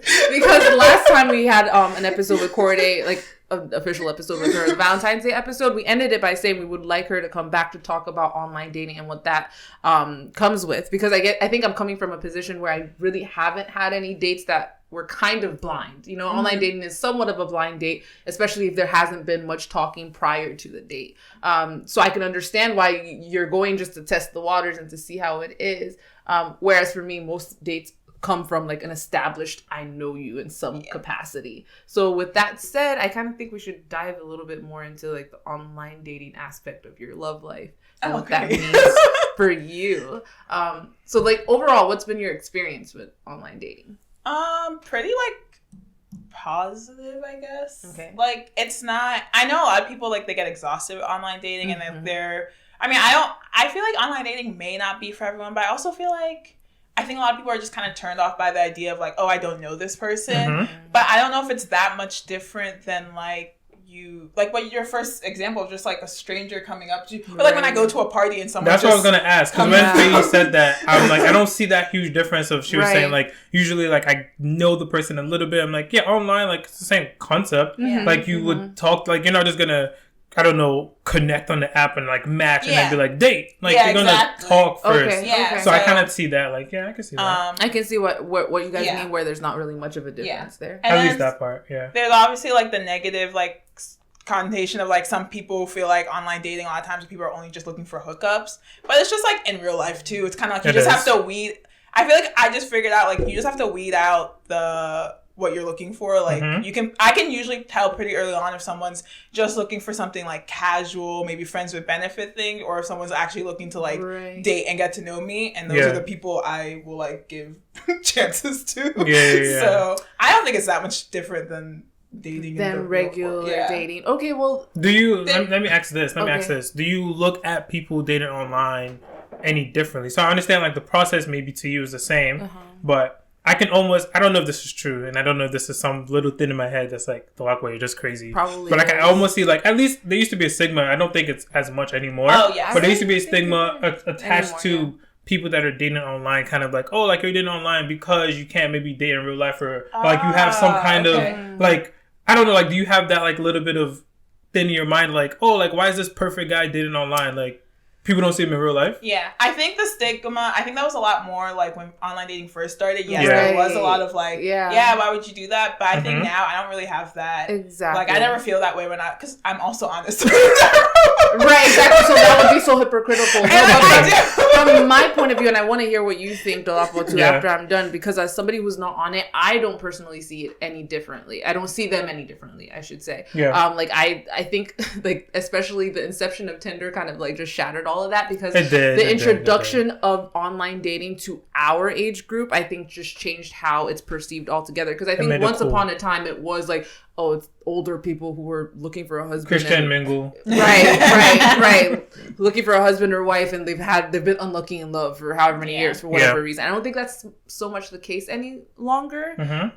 last time we had an episode with Korede, like an official episode with her, the Valentine's Day episode, we ended it by saying we would like her to come back to talk about online dating and what that comes with, because I think I'm coming from a position where I really haven't had any dates that were kind of blind. You know, online dating is somewhat of a blind date, especially if there hasn't been much talking prior to the date. So I can understand why you're going just to test the waters and to see how it is. Whereas for me, most dates come from like an established I know you in some capacity. So with that said, I kind of think we should dive a little bit more into like the online dating aspect of your love life and what that means for you. So like overall, what's been your experience with online dating? Pretty like positive, I guess. Okay. Like, it's not, I know a lot of people like they get exhausted with online dating and I feel like online dating may not be for everyone, but I also feel like I think a lot of people are just kind of turned off by the idea of like, oh, I don't know this person. But I don't know if it's that much different than like you, like what your first example of just like a stranger coming up to you. Or like when I go to a party and someone That's what I was going to ask. Because when Faye said that, I was like, I don't see that huge difference of she was saying like, usually like I know the person a little bit. I'm like, yeah, online, like it's the same concept. Like you would talk, like you're not just going to, I don't know, connect on the app and like match and then be like date. Like you're gonna talk first. Okay. So I kind of see that. Like, I can see that. I can see what you guys mean, where there's not really much of a difference there. And at least that part. Yeah. There's obviously like the negative like connotation of like some people feel like online dating a lot of times people are only just looking for hookups, but it's just like in real life too. It's kind of like you just have to weed. I feel like I just figured out like you just have to weed out what you're looking for. Like I can usually tell pretty early on if someone's just looking for something like casual, maybe friends with benefit thing, or if someone's actually looking to like date and get to know me. And those are the people I will like give chances to. So I don't think it's that much different than dating than regular dating. Okay, well, do you? Let me ask this. Let me ask this. Do you look at people dating online any differently? So I understand like the process maybe to you is the same, but I can almost, I don't know if this is true, and I don't know if this is some little thing in my head that's like, Dolapo, you're just crazy. Probably. But like, I almost see like, at least there used to be a stigma. I don't think it's as much anymore. Oh, yeah. But there used to be a stigma attached to people that are dating online, kind of like, oh, like you're dating online because you can't maybe date in real life, or like you have some kind of like, I don't know, like do you have that like little bit of thing in your mind, like, oh, like why is this perfect guy dating online? Like, people don't see him in real life? Yeah. I think the stigma, I think that was a lot more like when online dating first started. Yes, there was a lot of like, why would you do that? But I think now I don't really have that. Exactly. Like, I never feel that way because I'm also honest. Right, exactly. So that would be so hypocritical. From my point of view, and I want to hear what you think, Dolapo, too, after I'm done, because as somebody who's not on it, I don't personally see it any differently. I don't see them any differently, I should say. Yeah. Like, I think, like, especially the inception of Tinder kind of, like, just shattered all of that, because the introduction of online dating to our age group, I think, just changed how it's perceived altogether. Because I think once upon a time, it was like, oh, it's older people who were looking for a husband. Christian mingle. Right. Looking for a husband or wife, and they've been unlucky in love for however many years, for whatever reason. I don't think that's so much the case any longer.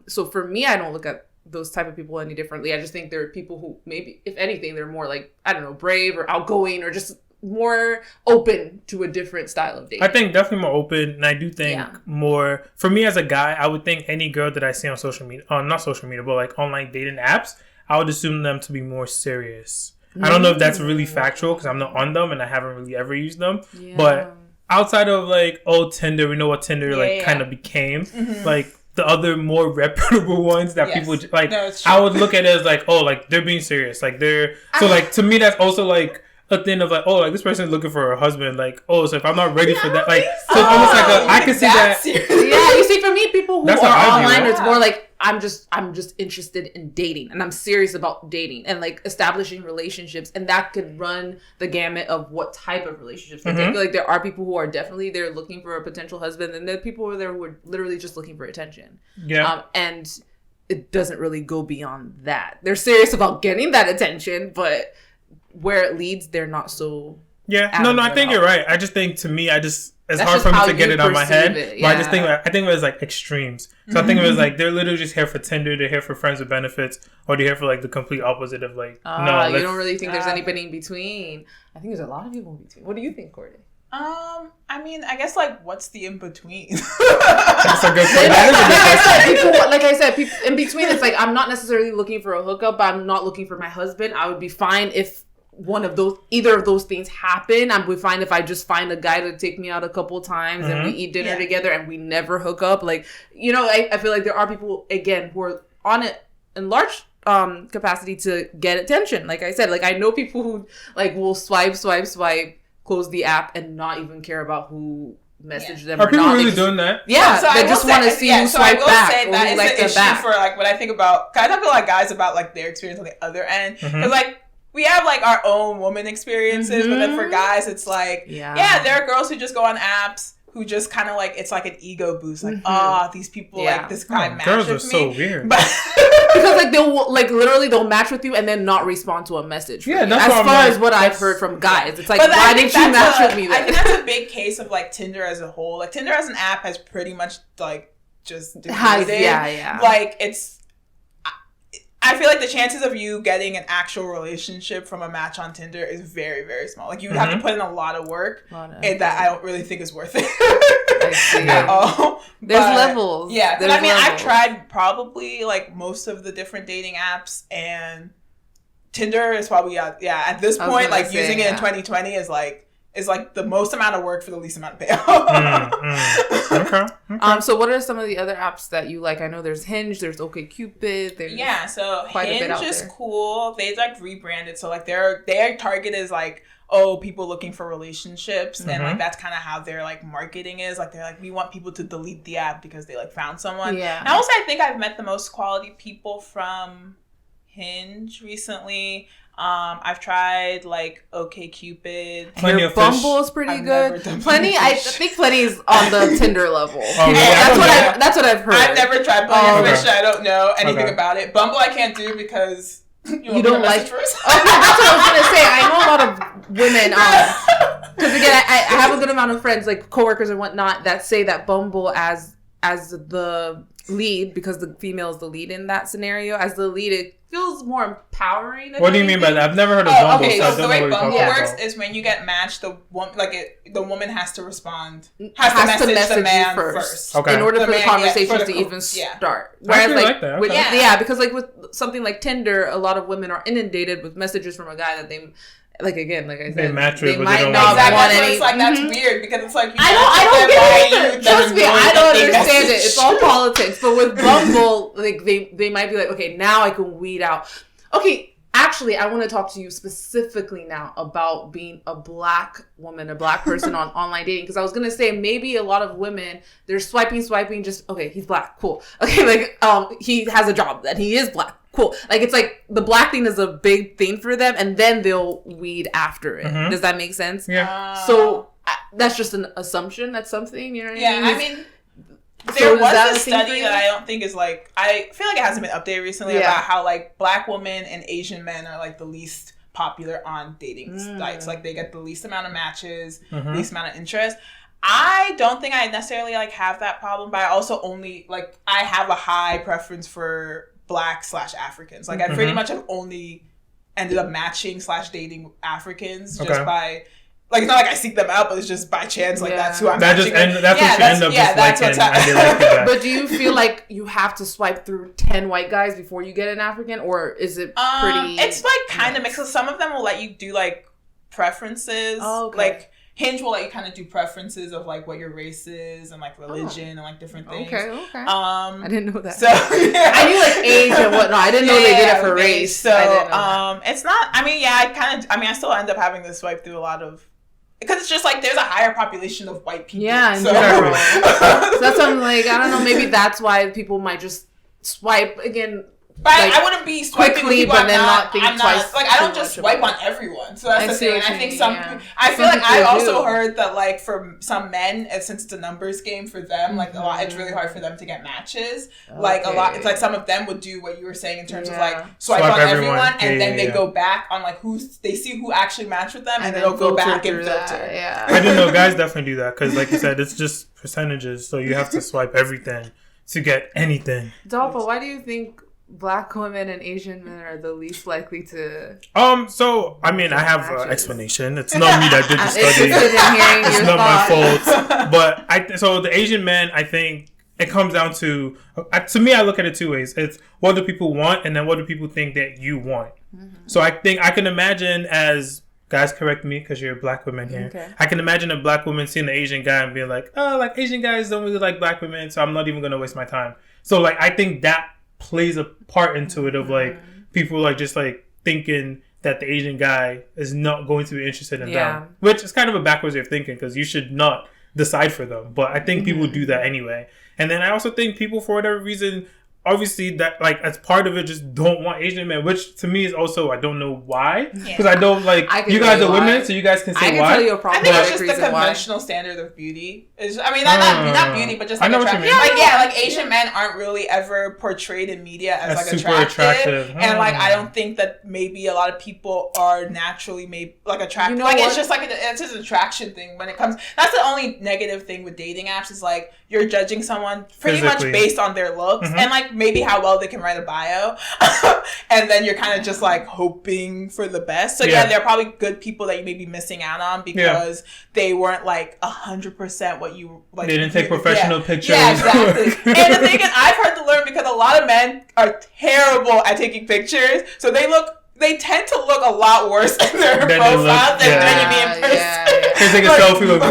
So for me, I don't look at those type of people any differently. I just think there are people who maybe, if anything, they're more like, I don't know, brave or outgoing or just more open to a different style of dating. I think definitely more open, and I do think more, for me as a guy, I would think any girl that I see on social media, not social media, but like online dating apps, I would assume them to be more serious. I don't know if that's really factual because I'm not on them and I haven't really ever used them, but outside of like, Tinder, we know what Tinder kind of became, like the other more reputable ones that people like, I would look at it as like, oh, like they're being serious, like they're, so like to me that's also like a thing of like, oh, like this person is looking for a husband, like, oh, so if I'm not ready for that, like, so it's almost like I can see that. Yeah, you see, for me, people who are online, it's more like I'm just interested in dating, and I'm serious about dating and like establishing relationships, and that could run the gamut of what type of relationships. I feel like there are people who are definitely there looking for a potential husband, and there are people who are literally just looking for attention. Yeah, and it doesn't really go beyond that. They're serious about getting that attention, but where it leads, they're not so. Yeah, no, I think you're right. I just think, to me, it's hard for me to get it on my head. But I just think, I think of it as like extremes. So I think of it as like they're literally just here for Tinder, they're here for friends with benefits, or they're here for like the complete opposite of like, no. You don't really think there's anybody in between. I think there's a lot of people in between. What do you think, Korede? I mean, I guess like, what's the in between? That's a good point. Like I said, people in between. It's like, I'm not necessarily looking for a hookup, but I'm not looking for my husband. I would be fine if either of those things happen. I would be fine if I just find a guy to take me out a couple times and we eat dinner together and we never hook up. Like, you know, I feel like there are people, again, who are on it in large capacity to get attention. Like I said, like I know people who like will swipe, close the app and not even care about who messaged them. Are people really doing that? Yeah, so they just want to see who swipe back. Say that is an issue for like when I think about. Cause I talk to a lot of guys about like their experience on the other end. Because like we have like our own woman experiences, but then for guys, it's like there are girls who just go on apps who just kind of like, it's like an ego boost, like these people like this guy matched with me. Girls are so weird. But because like they'll like literally they'll match with you and then not respond to a message. Yeah, that's as far as what I've heard from guys. It's like, why didn't you match with me then? I think that's a big case of like Tinder as a whole. Like Tinder as an app has pretty much like just degraded. Like it's. I feel like the chances of you getting an actual relationship from a match on Tinder is very, very small. Like you would have to put in a lot of work, and that I don't really think is worth it at all. There's levels. Yeah, but I mean, I've tried probably like most of the different dating apps, and Tinder is probably at this point, like using it in 2020 is is like the most amount of work for the least amount of payoff. Okay. So what are some of the other apps that you like? I know there's Hinge, there's OkCupid. There's so quite Hinge a bit out is there. cool. They like rebranded, so like their target is like people looking for relationships, and like that's kind of how their like marketing is. Like they're like, we want people to delete the app because they like found someone. Yeah. And also, I think I've met the most quality people from Hinge recently. I've tried like OkCupid. Your Bumble is pretty good. Plenty, I think Plenty's on the Tinder level. That's what I've heard. I've never tried Plenty of Fish. I don't know anything about it. Bumble I can't do because you don't like. Okay, that's what I was gonna say. I know a lot of women. Because again, I have a good amount of friends, like coworkers and whatnot, that say that Bumble as the lead, because the female is the lead in that scenario, as the lead, it feels more empowering. What do you mean by that? I've never heard of Bumble. Okay, so the way Bumble works is when you get matched, the woman has to respond, has to message the man first. Okay. In order for the conversations to even start. Whereas like that. Because like with something like Tinder, a lot of women are inundated with messages from a guy that they. Like again, like I said, they match with, they might don't not want any. It's like that's weird because it's like I don't get it. Trust me, I don't understand it. It's all politics. But with Bumble, like they might be like, okay, now I can weed out. Okay, actually, I want to talk to you specifically now about being a black woman, a black person on online dating, because I was gonna say maybe a lot of women they're swiping, just okay, he's black, cool. Okay, like he has a job that he is black. Cool. Like, it's like the black thing is a big thing for them, and then they'll weed after it. Does that make sense? Yeah. So that's just an assumption. That's something, you know what I mean? Yeah, I mean, there was a study that I don't think is like, I feel like it hasn't been updated recently about how like black women and Asian men are like the least popular on dating sites. Like they get the least amount of matches, least amount of interest. I don't think I necessarily like have that problem, but I also only like, I have a high preference for Black/Africans. Like I pretty much have only ended up matching / dating Africans just by, like, it's not like I seek them out, but it's just by chance, like that's who I'm matching. That's what you end up just liking. But do you feel like you have to swipe through 10 white guys before you get an African, or is it pretty? It's like kind of mixed. So some of them will let you do like preferences. Oh, okay. Like Hinge will let you kind of do preferences of like what your race is and like religion and like different things. Okay. I didn't know that. So I knew like age and whatnot. I didn't know they did it for race. So it's not. I mean, I still end up having to swipe through a lot of. Because it's just like there's a higher population of white people. Yeah, in general. So that's what I'm like. I don't know. Maybe that's why people might just swipe again. But like, I wouldn't be swiping quickly, people. but then not think twice. Like I don't just swipe on everyone. So that's the thing. And I think I feel like I also heard that like for some men, since it's a numbers game for them, like a lot, it's really hard for them to get matches. Okay. Like a lot, it's like some of them would do what you were saying in terms of like swipe on everyone, and then they go back on like they see who actually matched with them, and then they'll go back and filter. Yeah, I didn't know guys definitely do that because, like you said, it's just percentages, so you have to swipe everything to get anything. Dolapo, why do you think Black women and Asian men are the least likely to... So, I mean, I have an explanation. It's not me that did the study. It's not my fault. But, so the Asian men, I think, it comes down to me, I look at it two ways. It's what do people want, and then what do people think that you want. So I think I can imagine as... Guys, correct me because you're a black woman here. Okay. I can imagine a black woman seeing an Asian guy and being like, oh, like Asian guys don't really like black women, so I'm not even going to waste my time. So, like, I think that plays a part into it of like people like just like thinking that the Asian guy is not going to be interested in them, which is kind of a backwards way of thinking because you should not decide for them. But I think people do that anyway. And then I also think people, for whatever reason, obviously that like as part of it just don't want Asian men, which to me is also I don't know why because I don't like you guys are women, so you guys can say why. I think it's just the conventional standard of beauty. I mean, not beauty, but just like attractive. Like Asian men aren't really ever portrayed in media as like super attractive. And like I don't think that maybe a lot of people are naturally like attractive. You know, like it's just like it's just an attraction thing when it comes. That's the only negative thing with dating apps is like you're judging someone pretty much based on their looks and like maybe how well they can write a bio. And then you're kind of just like hoping for the best. So yeah, there are probably good people that you may be missing out on because they weren't like 100% what you like. They didn't take professional pictures. Yeah, exactly. And the thing is, I've had to learn because a lot of men are terrible at taking pictures. So they look they tend to look a lot worse in their profile than maybe in person. They take a selfie with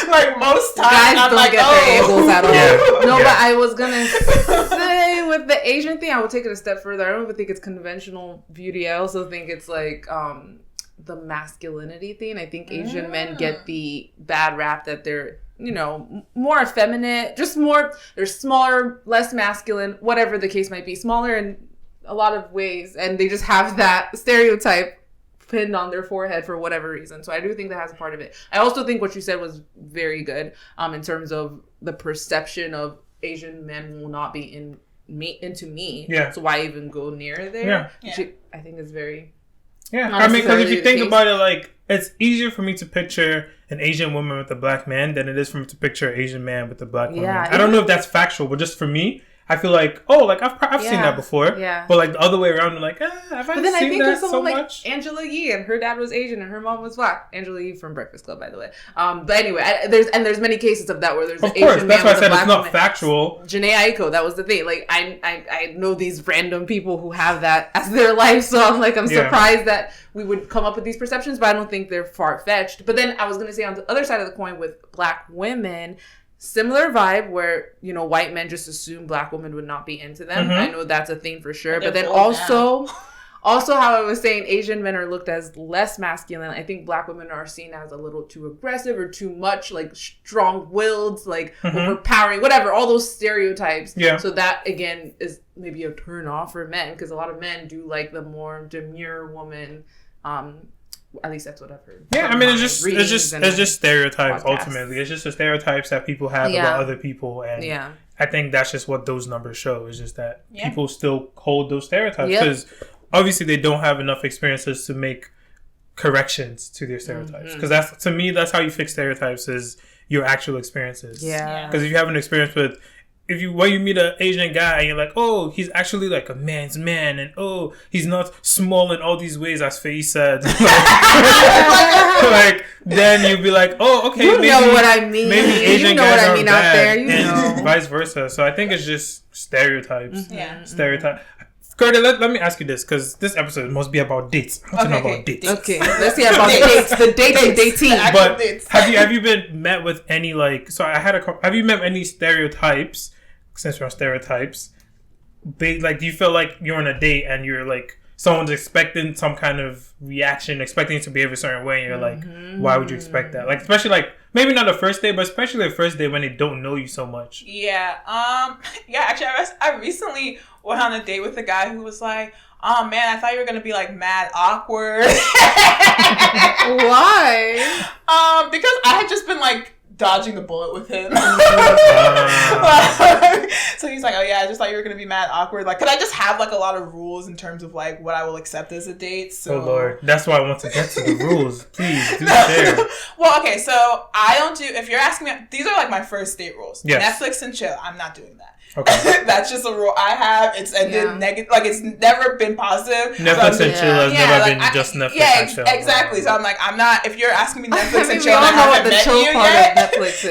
like most times, guys I'm don't like, get their angles at all. Yeah. But I was gonna say with the Asian thing, I would take it a step further. I don't even think it's conventional beauty. I also think it's like the masculinity thing. I think Asian men get the bad rap that they're, you know, more effeminate, just more, they're smaller, less masculine, whatever the case might be, smaller in a lot of ways, and they just have that stereotype pinned on their forehead for whatever reason. So I do think that has a part of it. I also think what you said was very good in terms of the perception of Asian men will not be into me. Yeah. So why even go near there? Which I think is very... Yeah. I mean, because if you think about it, like, it's easier for me to picture an Asian woman with a black man than it is for me to picture an Asian man with a black woman. I don't know if that's factual, but just for me, I feel like, I've seen that before. Yeah. But like the other way around, I'm like, have I seen that so much? Angela Yee, and her dad was Asian and her mom was black. Angela Yee from Breakfast Club, by the way. But anyway, there's many cases of that where there's an Asian man with a black woman. Of course, that's why I said it's not factual. Janae Aiko, that was the thing. Like I know these random people who have that as their life, so I'm surprised that we would come up with these perceptions, but I don't think they're far-fetched. But then I was gonna say on the other side of the coin with black women, similar vibe where, you know, white men just assume black women would not be into them. I know that's a thing for sure. But then also how I was saying Asian men are looked as less masculine. I think black women are seen as a little too aggressive or too much like strong-willed, like overpowering, whatever, all those stereotypes. Yeah. So that, again, is maybe a turn off for men because a lot of men do like the more demure woman. At least that's what I've heard. Yeah, I mean, it's just stereotypes. Podcasts. Ultimately, it's just the stereotypes that people have about other people, and I think that's just what those numbers show. Is just that people still hold those stereotypes because obviously they don't have enough experiences to make corrections to their stereotypes. Because that's how you fix stereotypes is your actual experiences. Yeah. Because if you have an experience with. When you meet an Asian guy and you're like, oh, he's actually like a man's man, and oh, he's not small in all these ways, as Faye said. Like, then you'd be like, oh, okay, maybe know what I mean. Maybe Asian guys are bad, and vice versa. So I think it's just stereotypes. Yeah, stereotype. Korede, let me ask you this, because this episode must be about dates. I want to know about dates. Okay, let's see about dates. The dating. But have you been met with any have you met any stereotypes? Since we're on stereotypes, do you feel like you're on a date and you're like someone's expecting some kind of reaction, expecting to behave a certain way, and you're like, why would you expect that? Like, especially like maybe not the first day, but especially the first day when they don't know you so much. Yeah. Actually, I recently went on a date with a guy who was like, oh man, I thought you were gonna be like mad awkward. Why? Because I had just been like dodging the bullet with him. So he's like, oh yeah, I just thought you were going to be mad awkward. Like, could I just have like a lot of rules in terms of like what I will accept as a date? So, oh Lord, that's why I want to get to the rules. Please, do share. Well, okay, so I don't do, if you're asking me, these are like my first date rules. Yes. Netflix and chill. I'm not doing that. Okay. That's just a rule I have. It's ended negative. Like, it's never been positive. Netflix and chill has never been just Netflix and chill. Exactly. So I'm like, I'm not, if you're asking me Netflix and chill and I haven't met you yet,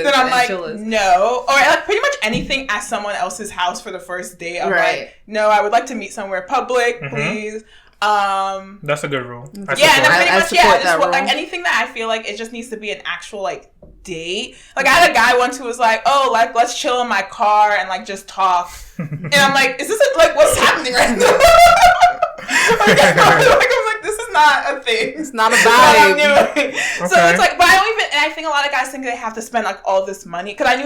then I'm like, no. Or like pretty much anything at someone else's house for the first date. I'm like, no, I would like to meet somewhere public, please. That's a good rule. And then pretty much, just like anything that I feel like it just needs to be an actual like date. Like I had a guy once who was like, oh, like let's chill in my car and like just talk. And I'm like, is this like what's happening right now? I'm like, this is not a thing. It's not a vibe. Okay. So it's like, but I don't even, and I think a lot of guys think they have to spend like all this money. Because I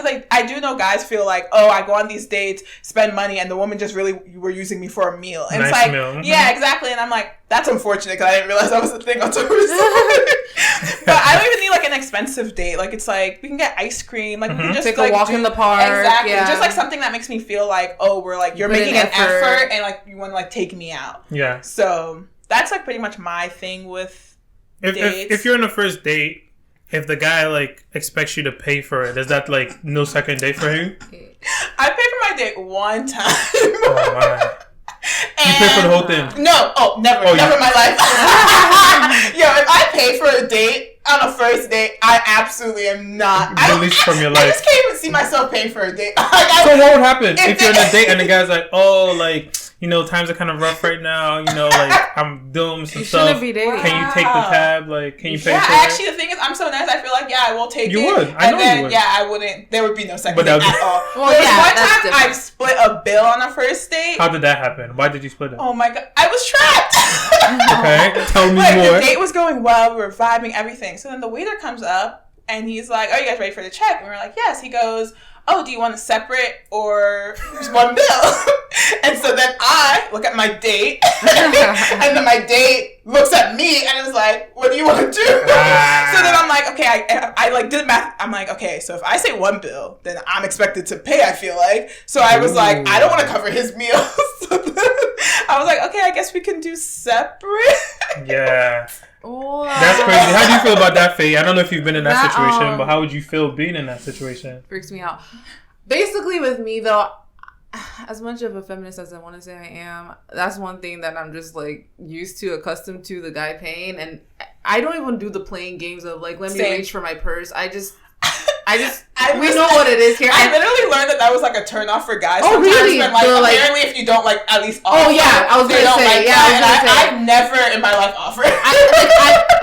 do know guys feel like, oh, I go on these dates, spend money, and the woman just really were using me for a meal. And nice it's like, meal. Yeah, exactly. And I'm like, that's unfortunate because I didn't realize that was the thing until recently. But I don't even need like an expensive date. Like it's like we can get ice cream. Like we can just take like a walk in the park. Exactly. Yeah. Just like something that makes me feel like, oh, we're like you're making an effort and like you want to like take me out. Yeah. So that's like pretty much my thing with dates. If you're on a first date, if the guy like expects you to pay for it, is that like no second date for him? I paid for my date one time. Oh my. You pay for the whole thing? No. Never in my life. Yo, if I pay for a date on a first date, I absolutely am not. Released from your life. I just can't even see myself paying for a date. So what would happen if you're on a date and the guy's like, oh, like, times are kind of rough right now. Like I'm doing some stuff. Can you take the tab? Like, can you pay for it? Actually, the thing is, I'm so nice. I feel like, I will take it. You would. I know you would. Yeah, I wouldn't. There would be no second date at all. Well, one time I split a bill on a first date. How did that happen? Why did you split it? Oh my God. I was trapped. Okay. Tell me more. The date was going well. We were vibing, everything. So then the waiter comes up and he's like, are you guys ready for the check? And we were like, yes. He goes, oh, do you want a separate or just one bill? And so then I look at my date, and then my date looks at me and is like, what do you want to do? So then I'm like, okay, I like did math. I'm like, okay, so if I say one bill, then I'm expected to pay, I feel like. So I was like, I don't want to cover his meals. So then I was like, okay, I guess we can do separate. Yeah. Wow. That's crazy. How do you feel about that, Faye? I don't know if you've been in that situation, but how would you feel being in that situation? Freaks me out. Basically, with me, though, as much of a feminist as I want to say I am, that's one thing that I'm just, like, accustomed to, the guy paying. And I don't even do the playing games of, like, let me reach for my purse. We know what it is here. I literally learned that was like a turn off for guys. Oh, really? When, like, apparently, if you don't like at least offer. Oh yeah, I was gonna say. I've never in my life offered.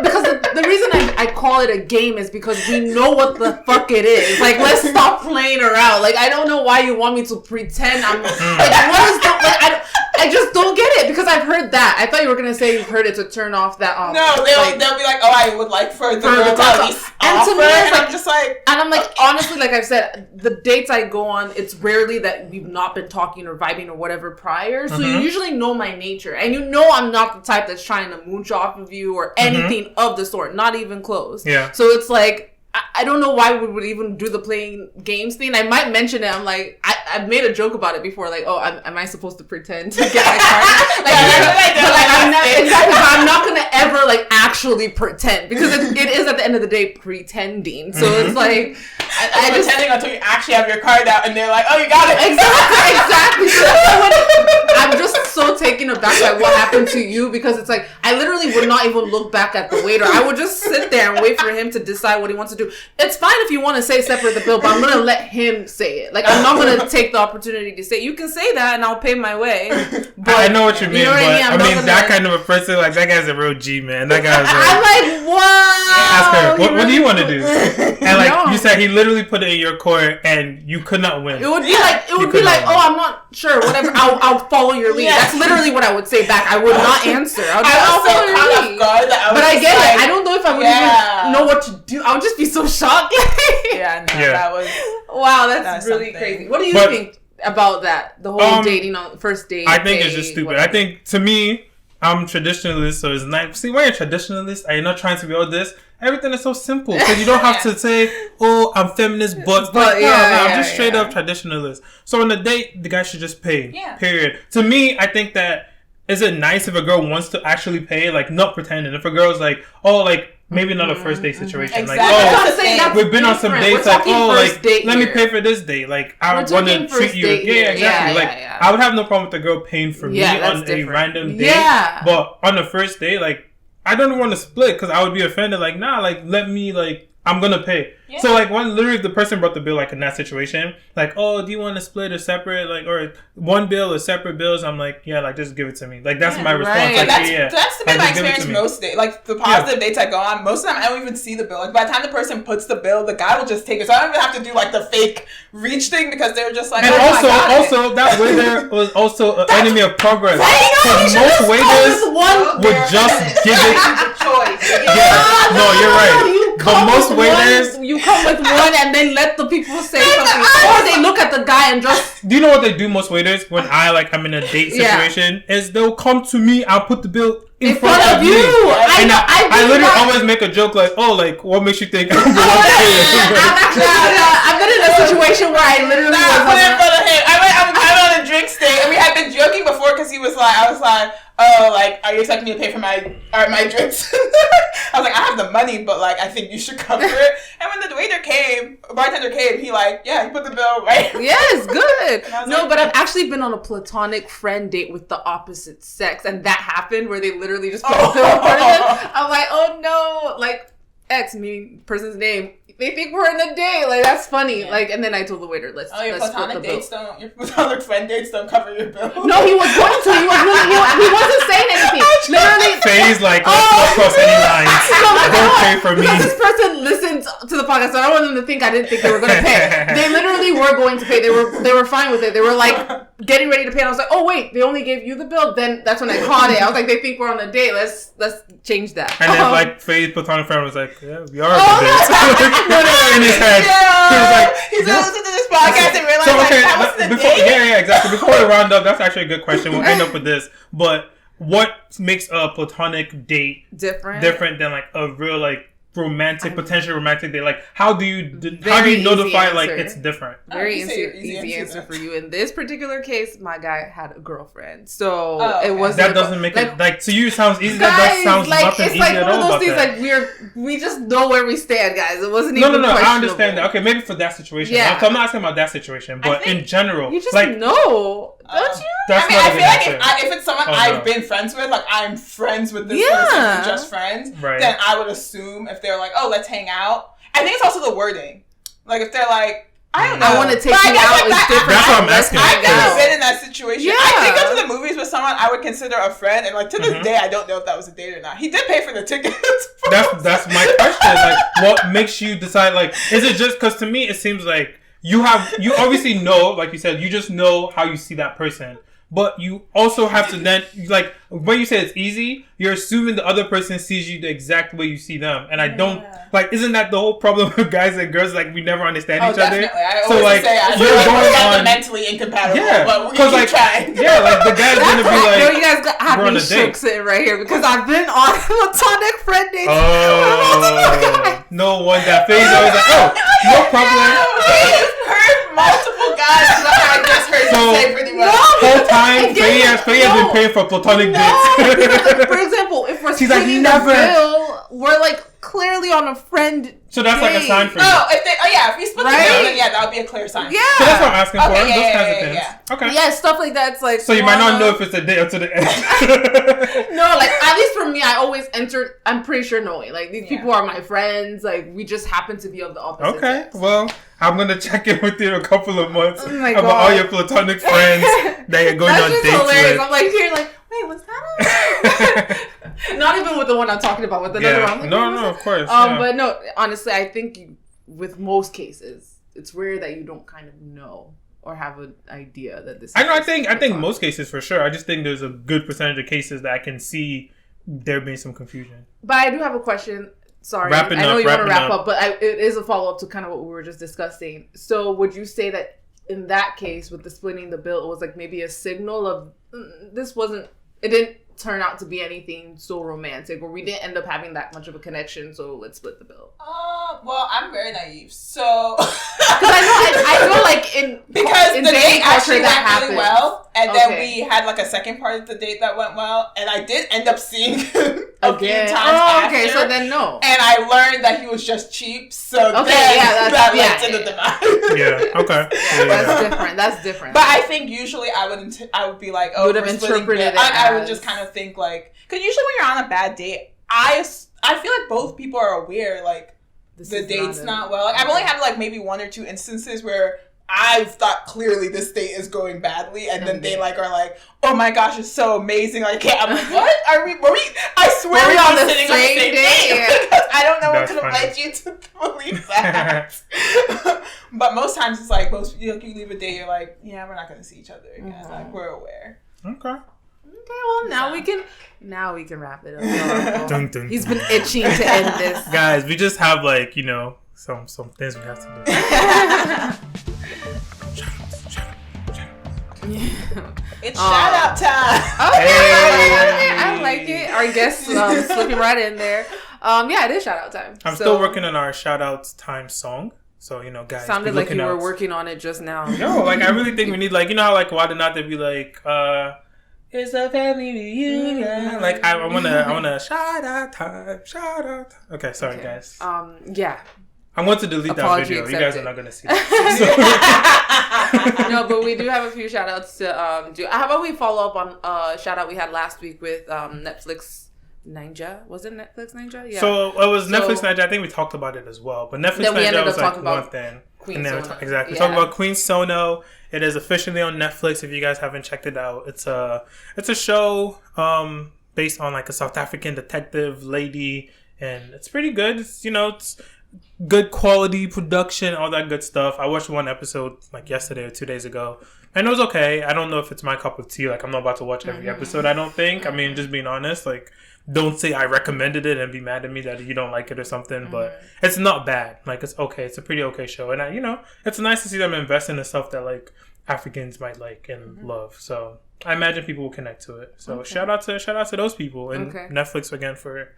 Because the reason I call it a game is because we know what the fuck it is. Like, let's stop playing around. Like, I don't know why you want me to pretend I'm like, what is that? Like, I just don't get it because I've heard that. I thought you were gonna say you've heard it to turn off that. No, they'll be like, oh, I would like for the girl to at least offer. To me, I'm just like, and I'm like, honestly, like I've said, the dates I go on, it's rarely that we've not been talking or vibing or whatever prior. So you usually know my nature, and I'm not the type that's trying to mooch off of you or anything of the sort. Not even close. Yeah. So it's like, I don't know why we would even do the playing games thing. I might mention it. I'm like, I've made a joke about it before. Like, oh, am I supposed to pretend to get my card? I'm not going to ever, like, actually pretend. Because it is, at the end of the day, pretending. So it's like... I'm pretending until you actually have your card out and they're like, oh, you got it. Exactly. So I'm just so taken aback by what happened to you because it's like, I literally would not even look back at the waiter. I would just sit there and wait for him to decide what he wants to do. It's fine if you want to say separate the bill, but I'm going to let him say it. Like, I'm not going to take the opportunity to say, you can say that and I'll pay my way. But, I know what you mean, but I mean, that kind of a person, like, that guy's a real G, man. That guy's I'm like, wow. Ask her, what do you want to do? And, like, you said he literally put it in your court and you could not win. It would be like, oh, I'm not sure, whatever. I'll follow your lead. Yeah. That's literally what I would say back. I would not answer. I'll follow your lead. But I get it. I don't know if I would even know what to do. I would just be so shocked. That was that's really crazy. What do you think about that? The whole dating on first date. I think it's just stupid. Whatever. I think, to me, I'm traditionalist, so it's nice. See, when you're a traditionalist, you're not trying to be all this. Everything is so simple because you don't have to say, "Oh, I'm feminist," but I'm just straight up traditionalist. So on the date, the guy should just pay. Yeah. Period. To me, I think that is it nice if a girl wants to actually pay, like not pretending. If a girl's like, oh, like maybe not a first date situation, exactly. Like we've been on some dates, like like let me pay for this date, like I want to treat you, exactly. I would have no problem with the girl paying for me on a random date, but on the first date, like. I don't want to split because I would be offended. Like, nah, like, let me, like, I'm going to pay. Yeah. So, like, literally the person brought the bill, like, in that situation. Like, oh, do you want to split or separate? Like, or one bill or separate bills? I'm like, yeah, like, just give it to me. Like, that's my response. Right. Like, that's been my experience most days. Like, the positive dates I go on, most of the time I don't even see the bill. Like, by the time the person puts the bill, the guy will just take it. So I don't even have to do, like, the fake reach thing because they're just like, and also that waiter was also an enemy of progress. Because most waiters would just give it. No, you're right. But most waiters, you come with one and then let the people say something, or they look at the guy and just. Do you know what they do? Most waiters, when I'm in a date situation, is they'll come to me. I'll put the bill in front of you. I literally always make a joke like, oh, like what makes you think I'm the one to pay it? I've been in a situation where I literally put it in front of him. I'm on a drink stay, and we had been joking before because he was like, I was like, oh, like, are you expecting me to pay for my drinks? I was like, I have the money, but like, I think you should cover it. And when the bartender came, he put the bill right. Yes, good. No, but I've actually been on a platonic friend date with the opposite sex, and that happened where they literally just put the bill in front of them. I'm like, oh no, like. X, meaning person's name. They think we're in a date. Like, that's funny. Yeah. Like, and then I told the waiter, let's your split platonic the bill. your platonic friend dates don't cover your bill. No, he was going to. He wasn't saying anything. Literally. Phase like, let's cross any lines. Don't pay for me. Because this person listened to the podcast, so I don't want them to think I didn't think they were going to pay. They literally were going to pay. They were fine with it. They were like getting ready to pay. And I was like, oh wait, they only gave you the bill. Then that's when I caught it. I was like, they think we're on a date. Let's change that. And then like Faye's platonic friend was like, yeah, we are on a date. In his head. He was like, he's gonna listen to this podcast and realize that was the before, date. Yeah, exactly. Before we round up, that's actually a good question. We'll end up with this. But what makes a platonic date different than like a real like potential romantic date? Like, how do you notify like it's different? Very easy answer for you. In this particular case, my guy had a girlfriend, so it wasn't. That doesn't make it like to you. Sounds easy. That sounds like nothing it's easy like at one of all those about things. that. Like we just know where we stand, guys. It wasn't even no. I understand that. Okay, maybe for that situation. Yeah. So I'm not asking about that situation, but in general, you just like know, don't you? That's I feel like if it's someone I've been friends with, like I'm friends with this person, we're just friends, then I would assume if they're like, oh, let's hang out. I think it's also the wording. Like if they're like, I don't know, I want to take you out. It's different. That's what I'm asking. I've never been in that situation. Yeah. I think go to the movies with someone I would consider a friend, and like to this day, I don't know if that was a date or not. He did pay for the tickets. That's my question. Like, what makes you decide? Like, is it just because to me it seems like you obviously know, like you said, you just know how you see that person. But you also have to then, like, when you say it's easy, you're assuming the other person sees you the exact way you see them. And I don't, like, isn't that the whole problem with guys and girls? Like, we never understand each other. I always say, I feel like we're fundamentally incompatible, but we keep trying. Yeah, like, the guy's going to be like, you guys have me shook sitting right here because I've been on platonic friend dates. Oh, no one. That phase always like, oh, no problem. We've heard multiple guys, I just heard you say pretty much. Whole time, Faye has been paying for platonic dates. For example, if we're splitting the bill, we're like clearly on a friend. So that's like a sign for you. If you split the bill, then that would be a clear sign. Yeah. So that's what I'm asking for. Those kinds of things. Okay. Yeah, stuff like that. It's like so you might not know if it's a date up to the end. No, like at least for me, I always entered. I'm pretty sure knowing like these people are my friends. Like we just happen to be of the opposite. Okay, sex. Well, I'm gonna check in with you in a couple of months about all your platonic friends that you're going on dates with. I'm like here, like wait, what's that? Not even with the one I'm talking about, with another one. I'm like, no, of course. But no, honestly, I think with most cases, it's rare that you don't kind of know or have an idea that this. I think most cases for sure. I just think there's a good percentage of cases that I can see there being some confusion. But I do have a question. Sorry, I know you want to wrap up, but it is a follow up to kind of what we were just discussing. So, would you say that in that case, with the splitting the bill, it was like maybe a signal of it didn't turn out to be anything so romantic, or we didn't end up having that much of a connection, so let's split the bill? Well, I'm very naive, so because I know like in the date actually went really well, and okay. then we had like a second part of the date that went well, and I did end up seeing him a few times after. Okay, so then no, and I learned that he was just cheap, so that led to the demise. Yeah, okay, that's different. But I think usually I would be like, oh, would have interpreted it. I would just kind of think like, because usually when you're on a bad date, I feel like both people are aware like the date's not well. Like, I've only had like maybe one or two instances where I've thought clearly this date is going badly, and then they like are like, oh my gosh, it's so amazing. Like, I'm like, what were we? I swear we were sitting on the same date. Because I don't know what could have led you to believe that. But most times it's like you leave a date, you're like, yeah, we're not going to see each other again. Mm-hmm. Like we're aware. Okay. Well, now we can wrap it up. Dun, dun, He's been itching to end this. Guys, we just have like, some things we have to do. It's shout out time. Okay, I like it. Our guests slipping right in there. It is shout out time. I'm still working on our shout out time song. So, guys. Sounded like you were working on it just now. No, like I really think we need like, how like why not to be like it's a family reunion. Like I wanna shout out time. Okay, sorry guys. I want to delete that video. You guys are not gonna see that. No, but we do have a few shout outs to do. How about we follow up on a shout out we had last week with Netflix Ninja. Was it Netflix Ninja? Yeah. So it was Netflix Ninja. I think we talked about it as well. But Netflix Ninja was like one thing. Queen Sono. Exactly. We talked about Queen Sono. It is officially on Netflix. If you guys haven't checked it out, it's a show based on like a South African detective lady, and it's pretty good. It's it's good quality production, all that good stuff. I watched one episode like yesterday or 2 days ago, and it was okay. I don't know if it's my cup of tea. Like, I'm not about to watch every episode, I don't think. I mean, just being honest, like, don't say I recommended it and be mad at me that you don't like it or something, but it's not bad. Like, it's okay. It's a pretty okay show. And it's nice to see them invest in the stuff that like Africans might like and love. So I imagine people will connect to it. So shout out to those people, and Netflix again for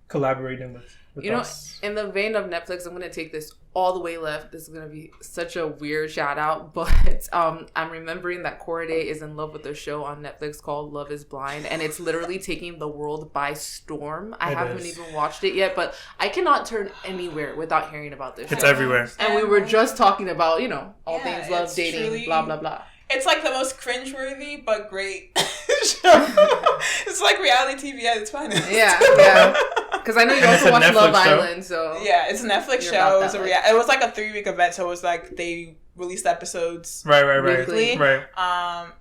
collaborating with us. In the vein of Netflix, I'm going to take this all the way left. This is going to be such a weird shout out, but I'm remembering that Korede is in love with a show on Netflix called Love is Blind, and it's literally taking the world by storm. I haven't even watched it yet, but I cannot turn anywhere without hearing about this show. It's everywhere. And we were just talking about, all things love, dating, truly, blah, blah, blah. It's like the most cringeworthy but great show. It's like reality TV at its finest. Yeah. Because I know you also watch Love Island, so yeah, it's a Netflix show. It was like a 3-week event, so it was like they released episodes weekly. Right.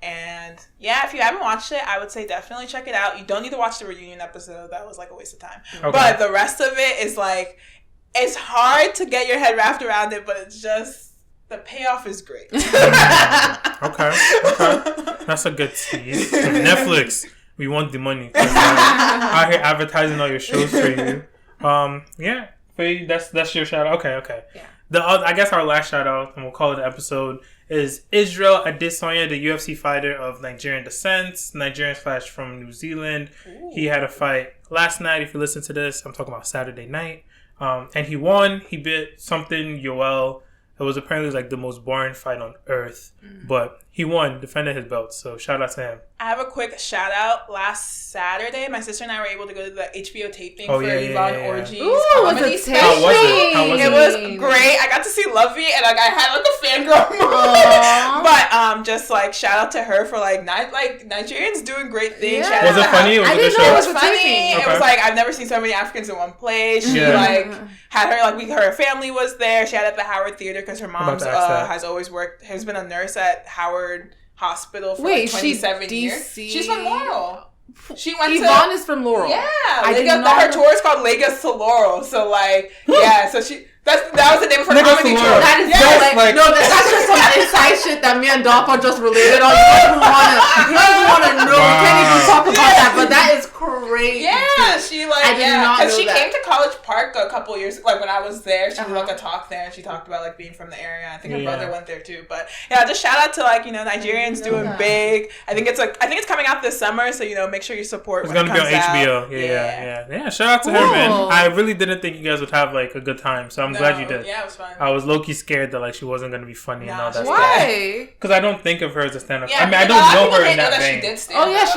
And yeah, if you haven't watched it, I would say definitely check it out. You don't need to watch the reunion episode. That was like a waste of time. Okay. But the rest of it is like, it's hard to get your head wrapped around it, but it's just, the payoff is great. Okay. That's a good tease. Netflix, we want the money. Out here advertising all your shows for you. Yeah. Faye, that's your shout out. Okay. Yeah. I guess our last shout out, and we'll call it an episode, is Israel Adesanya, the UFC fighter of Nigerian descent, Nigerian / from New Zealand. Ooh. He had a fight last night. If you listen to this, I'm talking about Saturday night. And he won. He bit something Yoel. It was apparently like the most boring fight on earth, but he won, defended his belt. So shout out to him. I have a quick shout out. Last Saturday, my sister and I were able to go to the HBO taping for Yvonne Orji's comedy special. How was it? It was great. I got to see Lovey, and like I had like a fangirl moment. But just like shout out to her for like Nigerians doing great things. Yeah. Was it funny? I didn't know it was funny. Okay. It was like I've never seen so many Africans in one place. She had her her family was there. She had at the Howard Theater because her mom has been a nurse at Howard Hospital for 27 years. She's from Laurel. She went Yvonne is from Laurel. Yeah. Her tour is called Lagos to Laurel. So so she... That was the name of her comedy tour. That is that's just some inside shit that me and Dolapo just related on. You don't want to know. Wow. We can't even talk about that, but that is crazy. Yeah, she because she came to College Park a couple years when I was there. She did a talk there, and she talked about being from the area. I think her brother went there too. But just shout out to Nigerians doing big. I think it's coming out this summer, so make sure you support. It's gonna be on HBO. Yeah. Shout out to her, man. I really didn't think you guys would have a good time, so I'm glad you did. Yeah, it was fun. I was low-key scared that she wasn't going to be funny and all that stuff. Why? Because I don't think of her as a stand-up. I mean, I don't know her in that vein. She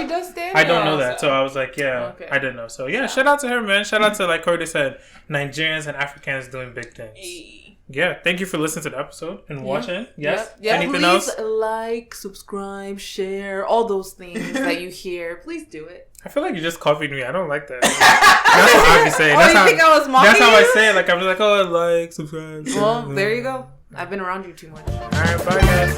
does stand up. I don't know that. So I was like, I didn't know. So shout out to her, man. Shout out to, like Korede said, Nigerians and Africans doing big things. Hey. Yeah, thank you for listening to the episode and watching. Yes. Yeah. Anything else? Like, subscribe, share, all those things that you hear. Please do it. I feel like you just copied me. I don't like that. That's what I be saying. Think I was mocking That's how I say it. I'm just like, subscribe. Well, there you go. I've been around you too much. All right, bye guys.